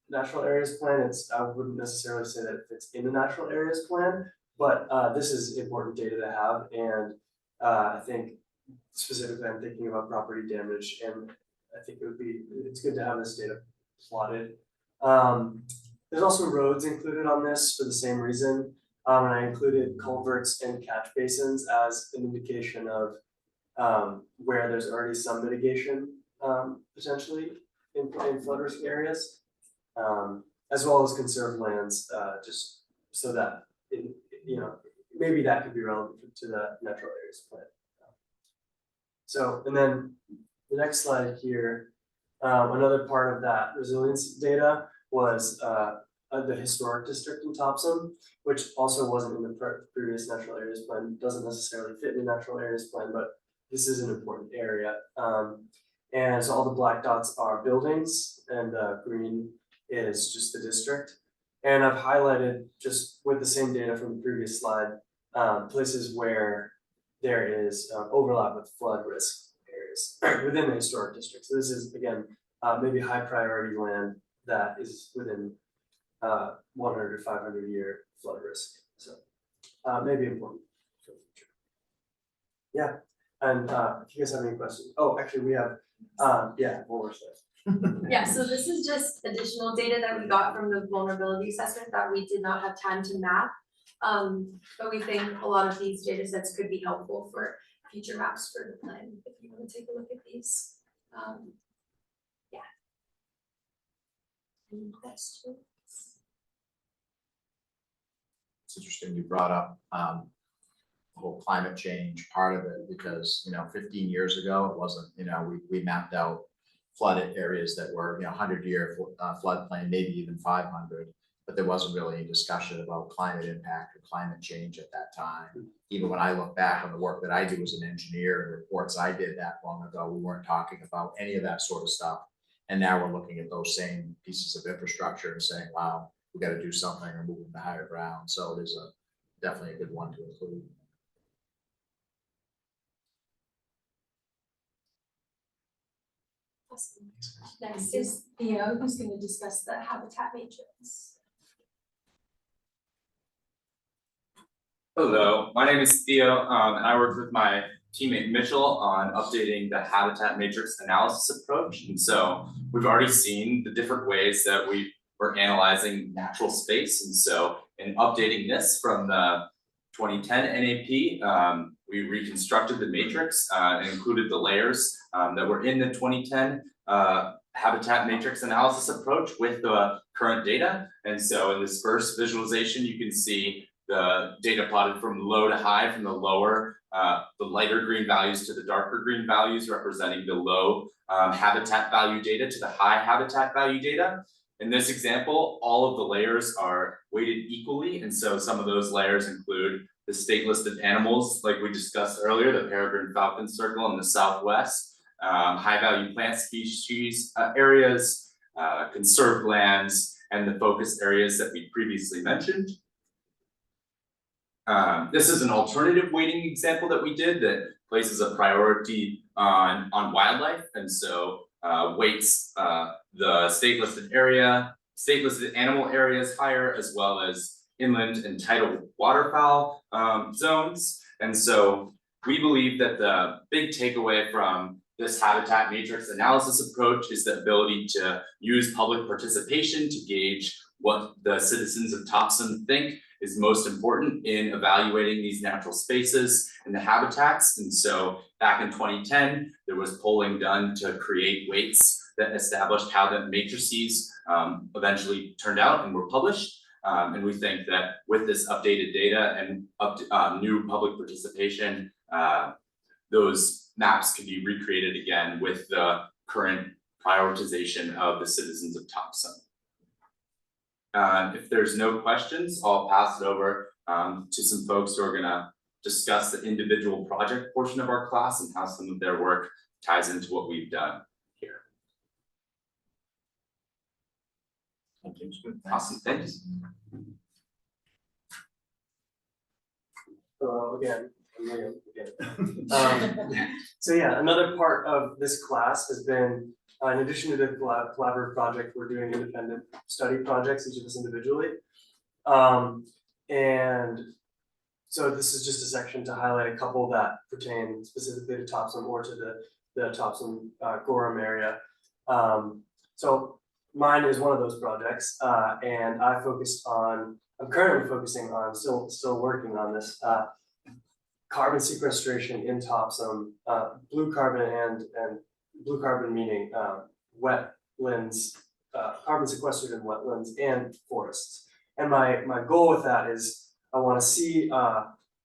natural areas plan. I wouldn't necessarily say that it fits in the natural areas plan, but this is important data to have, and I think specifically I'm thinking about property damage, and I think it's good to have this data plotted. There's also roads included on this for the same reason, and I included culverts and catch basins as an indication of where there's already some mitigation potentially in flood risk areas, as well as conserved lands, just so that maybe that could be relevant to the natural areas plan. So, and then the next slide here, another part of that resilience data was the historic district in Topsham, which also wasn't in the previous natural areas plan, doesn't necessarily fit in the natural areas plan, but this is an important area. And so all the black dots are buildings and the green is just the district. And I've highlighted, just with the same data from the previous slide, places where there is overlap with flood risk areas within the historic district. So this is, again, maybe high priority land that is within 100 to 500 year flood risk. So maybe important for the future. Yeah, and if you guys have any questions, oh, actually we have, yeah, one more slide. Yeah, so this is just additional data that we got from the vulnerability assessment that we did not have time to map. But we think a lot of these data sets could be helpful for future maps for the plan, if you want to take a look at these. Yeah. Any questions? It's interesting you brought up the whole climate change part of it, because 15 years ago it wasn't, we mapped out flooded areas that were 100-year floodplain, maybe even 500, but there wasn't really any discussion about climate impact or climate change at that time. Even when I look back on the work that I do as an engineer and reports I did that long ago, we weren't talking about any of that sort of stuff. And now we're looking at those same pieces of infrastructure and saying, wow, we got to do something or move them to higher ground. So it is definitely a good one to include. Awesome. Next is Theo, who's going to discuss the habitat matrix. Hello, my name is Theo, and I worked with my teammate Mitchell on updating the habitat matrix analysis approach. And so we've already seen the different ways that we were analyzing natural space. And so in updating this from the 2010 NAP, we reconstructed the matrix and included the layers that were in the 2010 habitat matrix analysis approach with the current data. And so in this first visualization, you can see the data plotted from low to high, from the lower, the lighter green values to the darker green values, representing the low habitat value data to the high habitat value data. In this example, all of the layers are weighted equally, and so some of those layers include the state listed animals, like we discussed earlier, the peregrine falcon circle in the southwest, high value plant species areas, conserved lands, and the focus areas that we previously mentioned. This is an alternative weighting example that we did that places a priority on wildlife, and so weights the state listed animal areas higher, as well as inland and tidal waterfowl zones. And so we believe that the big takeaway from this habitat matrix analysis approach is the ability to use public participation to gauge what the citizens of Topsham think is most important in evaluating these natural spaces and the habitats. And so back in 2010, there was polling done to create weights that established how the matrices eventually turned out and were published. And we think that with this updated data and new public participation, those maps can be recreated again with the current prioritization of the citizens of Topsham. If there's no questions, I'll pass it over to some folks who are gonna discuss the individual project portion of our class and how some of their work ties into what we've done here. Thank you. Awesome, thanks. Hello again, I'm Liam again. So yeah, another part of this class has been, in addition to the collaborative project, we're doing independent study projects, each of us individually. And so this is just a section to highlight a couple that pertain specifically to Topsham or to the Topsham Gorham area. So mine is one of those projects, and I'm currently focusing on, still working on this, carbon sequestration in Topsham, blue carbon and blue carbon meaning wetlands, carbon sequestered in wetlands and forests. And my goal with that is I want to see,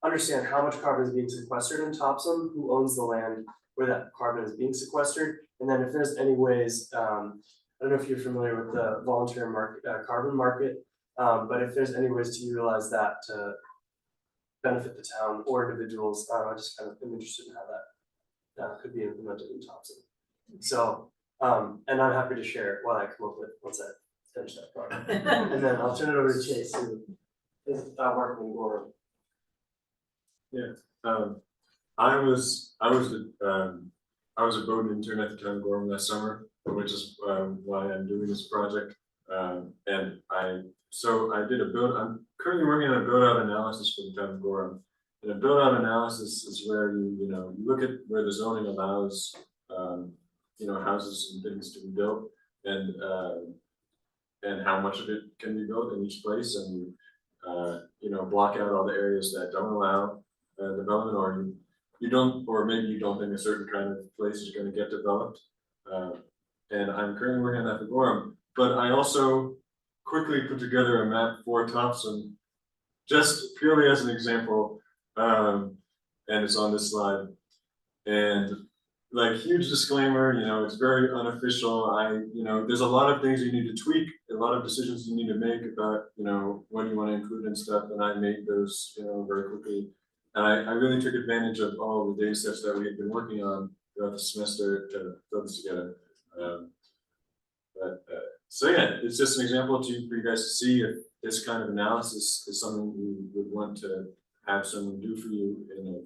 understand how much carbon is being sequestered in Topsham, who owns the land where that carbon is being sequestered, and then if there's any ways, I don't know if you're familiar with the voluntary market, carbon market, but if there's any ways to utilize that to benefit the town or individuals, I just kind of am interested in how that could be implemented in Topsham. So, and I'm happy to share what I come up with once I finish that project. And then I'll turn it over to Chase, who is working in Gorham. I was a Bowdoin intern at the Town of Gorham last summer, which is why I'm doing this project. And I'm currently working on a build-out analysis for the Town of Gorham. And a build-out analysis is where you look at where the zoning allows houses and things to be built, and how much of it can be built in each place, and block out all the areas that don't allow development, or you don't, or maybe you don't think a certain kind of place is going to get developed. And I'm currently working on that for Gorham, but I also quickly put together a map for Topsham, just purely as an example, and it's on this slide. And like, huge disclaimer, it's very unofficial. There's a lot of things you need to tweak, a lot of decisions you need to make about, what you want to include and stuff, and I made those, very quickly. And I really took advantage of all the data sets that we had been working on throughout the semester to put this together. So yeah, it's just an example for you guys to see if this kind of analysis is something you would want to have someone do for you in a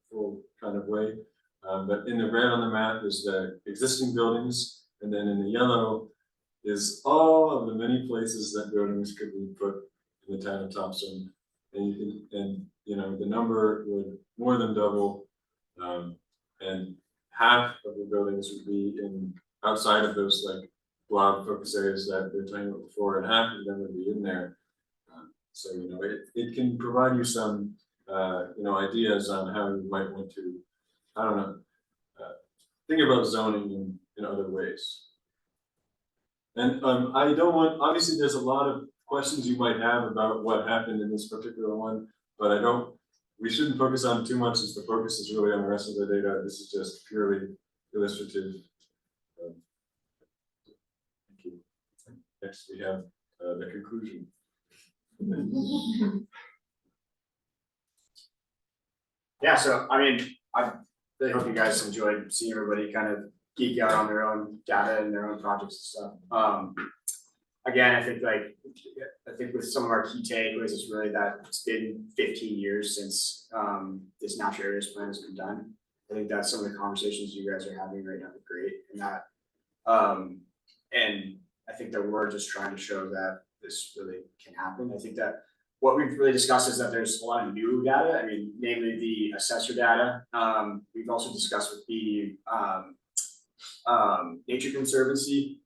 full kind of way. But in the red on the map is the existing buildings, and then in the yellow is all of the many places that buildings could be put in the town of Topsham. And the number would more than double, and half of the buildings would be outside of those like blob focus areas that we were talking about before, and half of them would be in there. So it can provide you some ideas on how you might want to, I don't know, think about zoning in other ways. And I don't want, obviously there's a lot of questions you might have about what happened in this particular one, but we shouldn't focus on too much, since the focus is really on the rest of the data. This is just purely illustrative. Thank you. Next we have the conclusion. Yeah, so I really hope you guys enjoyed seeing everybody kind of geek out on their own data and their own projects and stuff. Again, I think with some of our key takeaways is really that it's been 15 years since this natural areas plan has been done. I think that some of the conversations you guys are having right now are great, and that and I think that we're just trying to show that this really can happen. I think that what we've really discussed is that there's a lot of new data. Namely the assessor data. We've also discussed with the Nature Conservancy,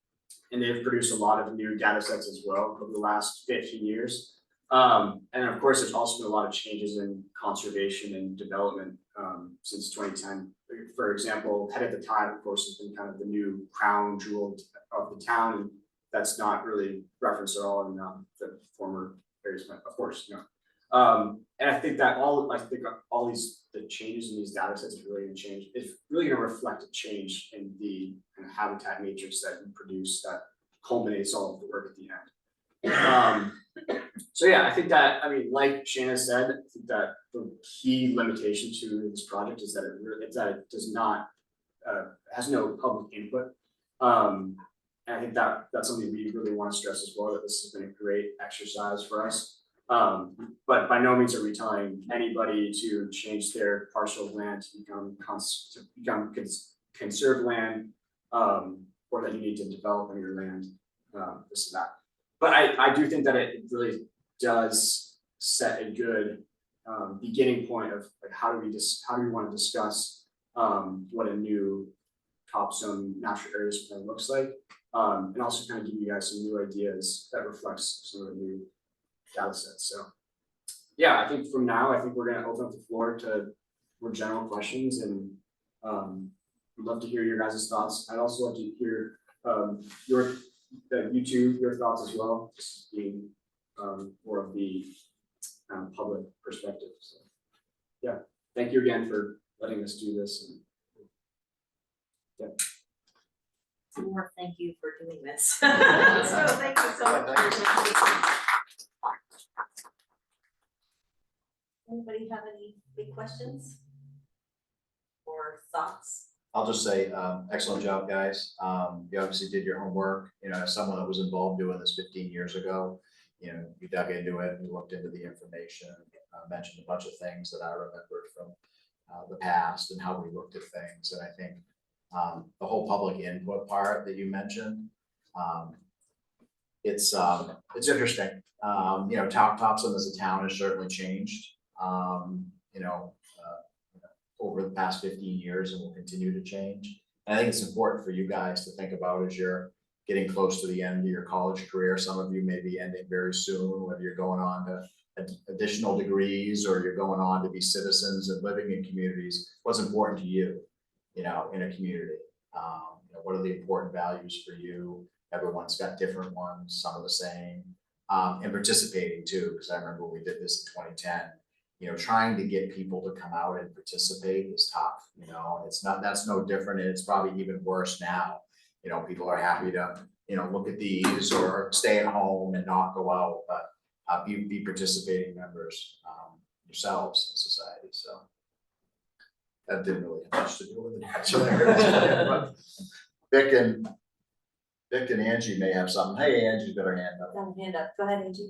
and they've produced a lot of new data sets as well over the last 15 years. And of course, there's also been a lot of changes in conservation and development since 2010. For example, head at the tide, of course, has been kind of the new crown jewel of the town, and that's not really referenced at all in the former areas, but of course, and I think that all the changes in these data sets are really going to change. It's really going to reflect a change in the kind of habitat matrix that we produce that culminates all of the work at the end. So yeah, I think that, like Shana said, I think that the key limitation to this project is that it does not, has no public input. And I think that's something we really want to stress as well, that this has been a great exercise for us. But by no means are we telling anybody to change their parcel of land to become conserved land, or that you need to develop on your land, this and that. But I do think that it really does set a good beginning point of like how do we want to discuss what a new Topsham natural areas plan looks like, and also kind of give you guys some new ideas that reflects some of the new data sets. So yeah, I think from now, I think we're gonna open up the floor to more general questions, and we'd love to hear your guys' thoughts. I'd also love to hear your thoughts as well, just being more of the public perspective. So yeah, thank you again for letting us do this. And, yeah. More thank you for doing this. So thank you so much. Anybody have any big questions or thoughts? I'll just say, excellent job, guys. You obviously did your homework. You know, as someone that was involved doing this 15 years ago, you know, you dug into it, you looked into the information, mentioned a bunch of things that I remembered from the past and how we looked at things. And I think the whole public input part that you mentioned, it's interesting. You know, Topsham as a town has certainly changed, you know, over the past 15 years, and will continue to change. And I think it's important for you guys to think about as you're getting close to the end of your college career. Some of you may be ending very soon, whether you're going on to additional degrees or you're going on to be citizens and living in communities. What's important to you, you know, in a community? You know, what are the important values for you? Everyone's got different ones, some are the same. And participating too, because I remember when we did this in 2010. You know, trying to get people to come out and participate is tough. You know, that's no different, and it's probably even worse now. You know, people are happy to, you know, look at these or stay at home and not go out, but be participating members yourselves in society. So that didn't really have much to do with the natural areas. Vic and Angie may have something. Hey, Angie's got her hand up. Go ahead, Angie.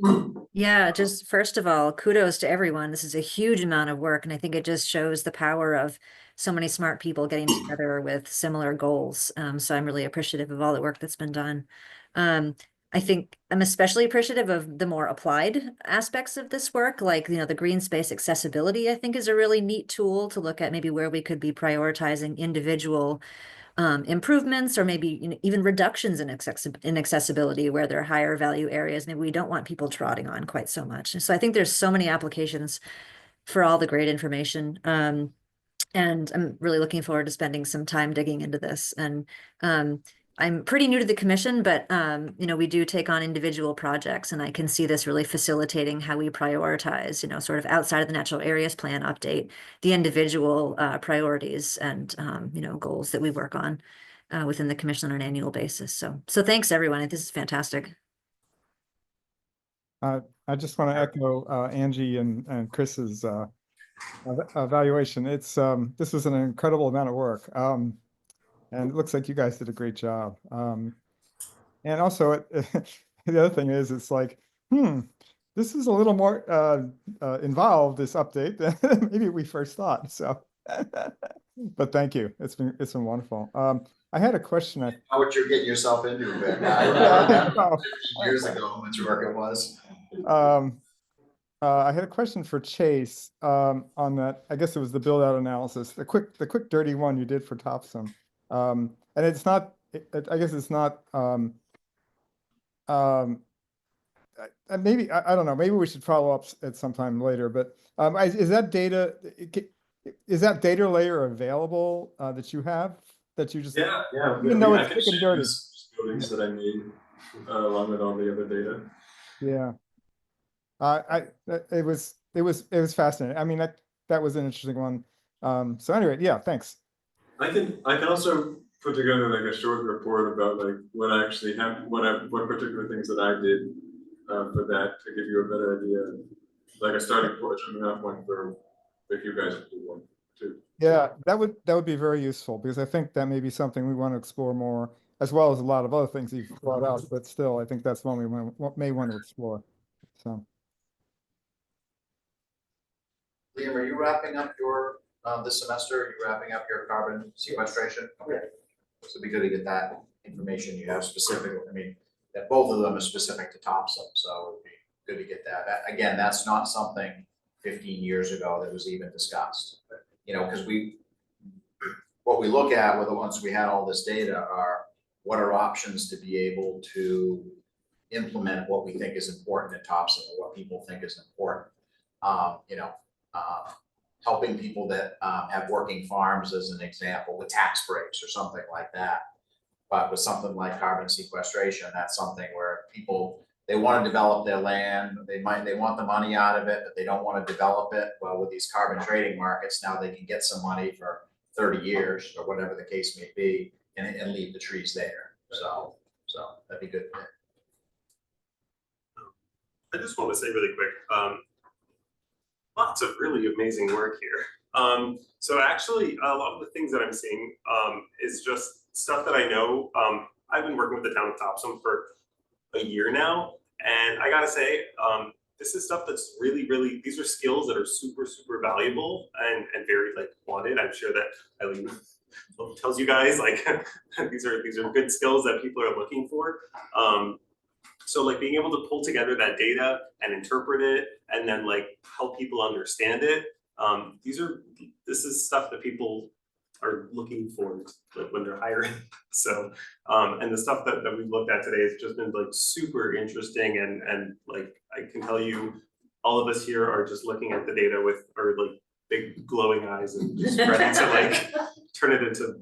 Yeah, just first of all, kudos to everyone. This is a huge amount of work, and I think it just shows the power of so many smart people getting together with similar goals. So I'm really appreciative of all the work that's been done. I think I'm especially appreciative of the more applied aspects of this work, like, you know, the green space accessibility, I think is a really neat tool to look at maybe where we could be prioritizing individual improvements, or maybe, you know, even reductions in accessibility where there are higher value areas. Maybe we don't want people trotting on quite so much. And so I think there's so many applications for all the great information. And I'm really looking forward to spending some time digging into this. And I'm pretty new to the commission, but you know, we do take on individual projects, and I can see this really facilitating how we prioritize, you know, sort of outside of the natural areas plan update, the individual priorities and you know, goals that we work on within the commission on an annual basis. So thanks everyone. This is fantastic. I just want to echo Angie and Chris's evaluation. It's this was an incredible amount of work. And it looks like you guys did a great job. And also, the other thing is, it's like, this is a little more involved, this update, than maybe we first thought. So, but thank you. It's been wonderful. I had a question. How what you're getting yourself into, Vic. I Yeah, remember 15 years ago how much work it was. I had a question for Chase on that. I guess it was the build out analysis, the quick dirty one you did for Topsham. And it's not, I guess it's not, maybe, I don't know, maybe we should follow up at some time later, but is that data layer available that you have, that you just, yeah, even though I it's can quick and share dirty? these buildings that I made along with all the other data. Yeah. It was fascinating. I mean, that was an interesting one. So anyway, yeah, thanks. I can also put together like a short report about like what actually happened, what particular things that I did for that, to give you a better idea, like a starting point, jumping off point for if you guys would do one too. Yeah, that would be very useful, because I think that may be something we want to explore more as well as a lot of other things you've brought out, but still, I think that's one we may want to explore, so. Liam, are you wrapping up your, this semester, are you wrapping up your carbon sequestration? Okay. So it'd be good to get that information you have specific, I mean, that both of them are specific to Topsham, so it'd be good to get that. Again, that's not something 15 years ago that was even discussed. You know, because what we look at with the once we had all this data are what are options to be able to implement what we think is important in Topsham or what people think is important. Helping people that have working farms as an example with tax breaks or something like that. But with something like carbon sequestration, that's something where people, they want to develop their land, they want the money out of it, but they don't want to develop it. Well, with these carbon trading markets, now they can get some money for 30 years or whatever the case may be and leave the trees there. So that'd be good. I just want to say really quick, lots of really amazing work here. So actually, a lot of the things that I'm seeing is just stuff that I know. I've been working with the town of Topsham for a year now, and I gotta say, this is stuff that's really, these are skills that are super, super valuable and very like wanted. I'm sure that Eileen tells you guys like these are good skills that people are looking for. So like being able to pull together that data and interpret it and then like help people understand it. This is stuff that people are looking for like when they're hiring. So and the stuff that we've looked at today has just been like super interesting and like I can tell you all of us here are just looking at the data with our like big glowing eyes and just ready to like turn it into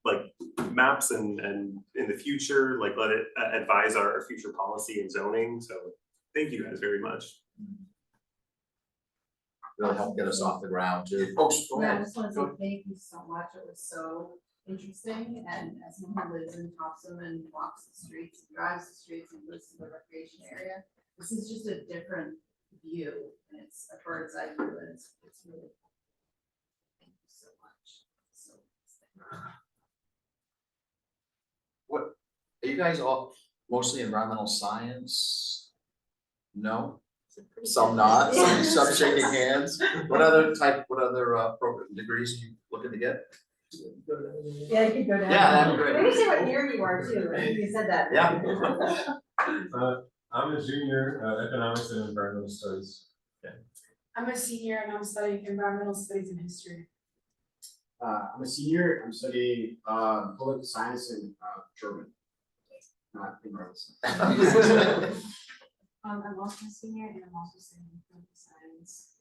like maps and in the future, like let it advise our future policy and zoning. So thank you guys very much. Really help get us off the ground too. Folks, go Yeah, I ahead. just want to say thank you so much. It was so interesting. And as someone who lives in Topsham and walks the streets, drives the streets and lives in the recreation area, this is just a different view and it's a bird's eye view and it's really cool. Thank you so much. What, are you guys all mostly environmental science? No? Some not, some shaking hands. What other program degrees are you looking to get? Yeah, you could go down. Yeah, that'd be great. Let me see what year you are too. I think you said that. Yeah. I'm a junior, economics and environmental studies. I'm a senior and I'm studying environmental studies and history. I'm a senior, I'm studying political science and German. Not environmental science. I'm also a senior and I'm also studying political science,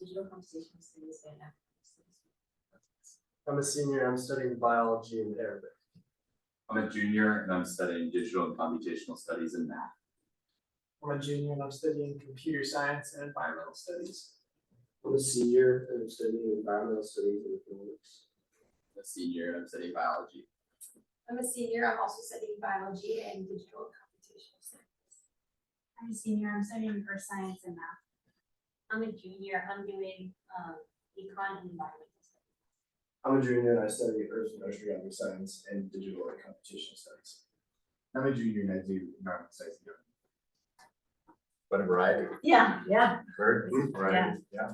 digital computational studies, and African studies. I'm a senior, I'm studying biology and Arabic. I'm a junior and I'm studying digital and computational studies and math. I'm a junior and I'm studying computer science and environmental studies. I'm a senior and I'm studying environmental studies and economics. I'm a senior and I'm studying biology. I'm a senior, I'm also studying biology and digital and computational studies. I'm a senior, I'm studying earth science and math. I'm a junior, I'm doing econ and environmental studies. I'm a junior and I study earth and oceanographic science and digital and computational studies. I'm a junior and I do environmental studies and government. What a variety. Yeah. Bird, variety, yeah.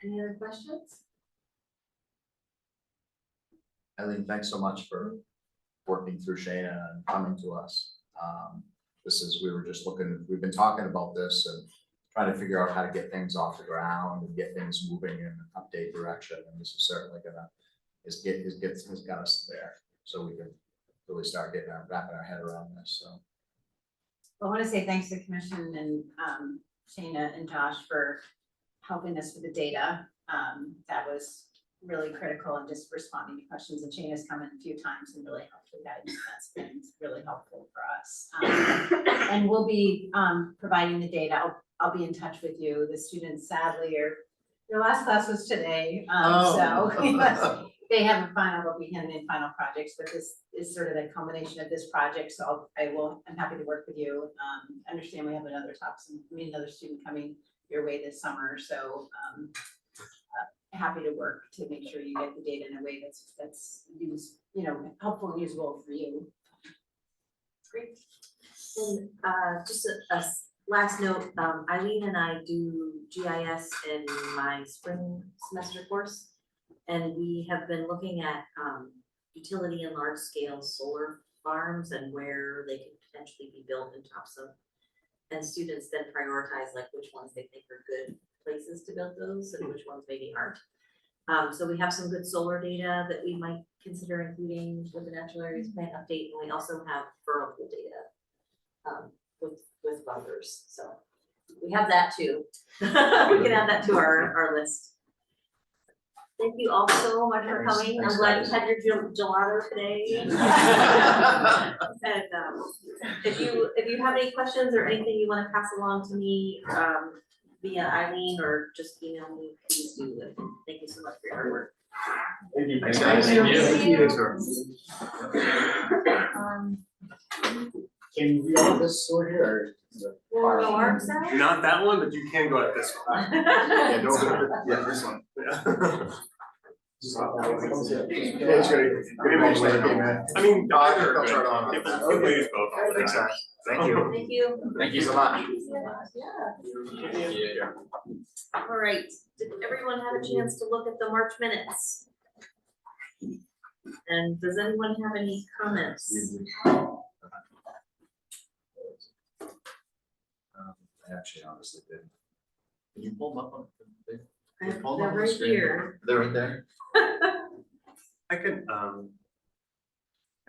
Any other questions? Eileen, thanks so much for working through Shayna and coming to us. We were just looking, we've been talking about this and trying to figure out how to get things off the ground and get things moving in an update direction. And this is certainly has got us there. So we can really start wrapping our head around this, so. I want to say thanks to the commission and Shayna and Josh for helping us with the data. That was really critical and just responding to questions. And Shayna's come in a few times and really helped with guidance. That's been really helpful for us. And we'll be providing the data. I'll be in touch with you. The students sadly your last class was today. So they have a final, they'll be handing in final projects, but this is sort of the combination of this project. So I'm happy to work with you. Understand we have another student coming your way this summer. So happy to work to make sure you get the data in a way that's helpful and usable for you. Great. And just a last note, Eileen and I do GIS in my spring semester course. And we have been looking at utility and large scale solar farms and where they can potentially be built in Topsham. And students then prioritize like which ones they think are good places to build those and which ones maybe aren't. So we have some good solar data that we might consider including with the natural areas plan update, and we also have vertical data with buffers. So we have that too. We can add that to our list. Thank you all so much for coming. I'm glad you had your gelato today. And if you have any questions or anything you want to pass along to me via Eileen or just email me, please do. Thank you so much for your hard work. Thank you. Thanks, guys. Can we all this store here or? Not that one, but you can go at this one. Yeah, don't go, yeah, this one. It's great. I mean, either are good. If we use both all the time. Thank you. Thank you. Thank you so much. Yeah. All right, did everyone have a chance to look at the March minutes? And does anyone have any comments? I actually honestly didn't. Can you pull them up on the? They're Pull them up on the right screen? here. They're right there. I could,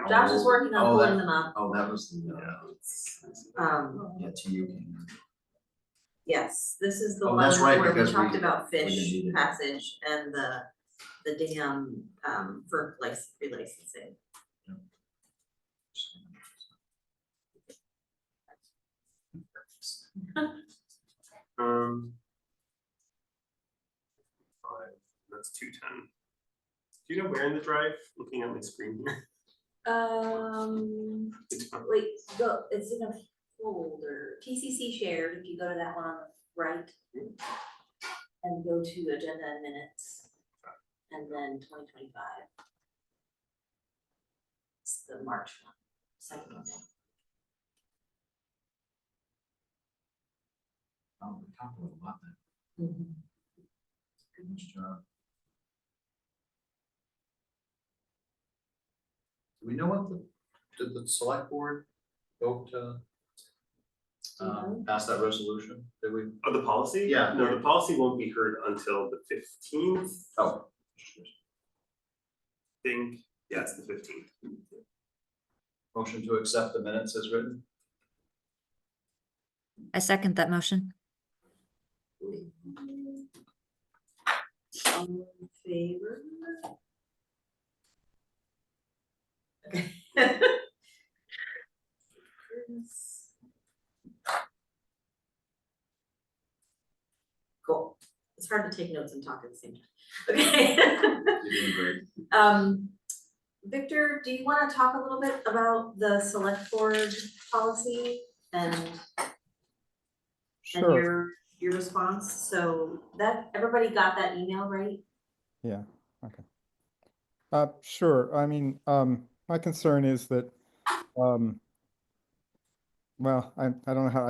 Josh is working on Oh, pulling that- them up. Oh, that was the, yeah, to you. Yes, this is the Oh, one that's right, where we because talked we- about we fish didn't need it. passage and the dam for relicensing. That's 210. Do you know where in the drive? Looking at my screen here. Wait, go, it's in a folder, TCC shared, if you go to that one on the right. And go to agenda and minutes, and then 2025. It's the March one, second one. Oh, we talked a little about that. Good job. Do we know what did the select board vote to pass that resolution? Did we? Oh, the policy? Yeah. No, the policy won't be heard until the 15th. Oh. Think, yeah, it's the 15th. Motion to accept the minutes as written? I second that motion. All in favor? Okay. Cool. It's hard to take notes and talk at the same time. Okay. You're doing great. Victor, do you want to talk a little bit about the select board policy and Sure. your response? So that everybody got that email, right? Yeah, okay. Sure, I mean, my concern is that, well, I don't know how,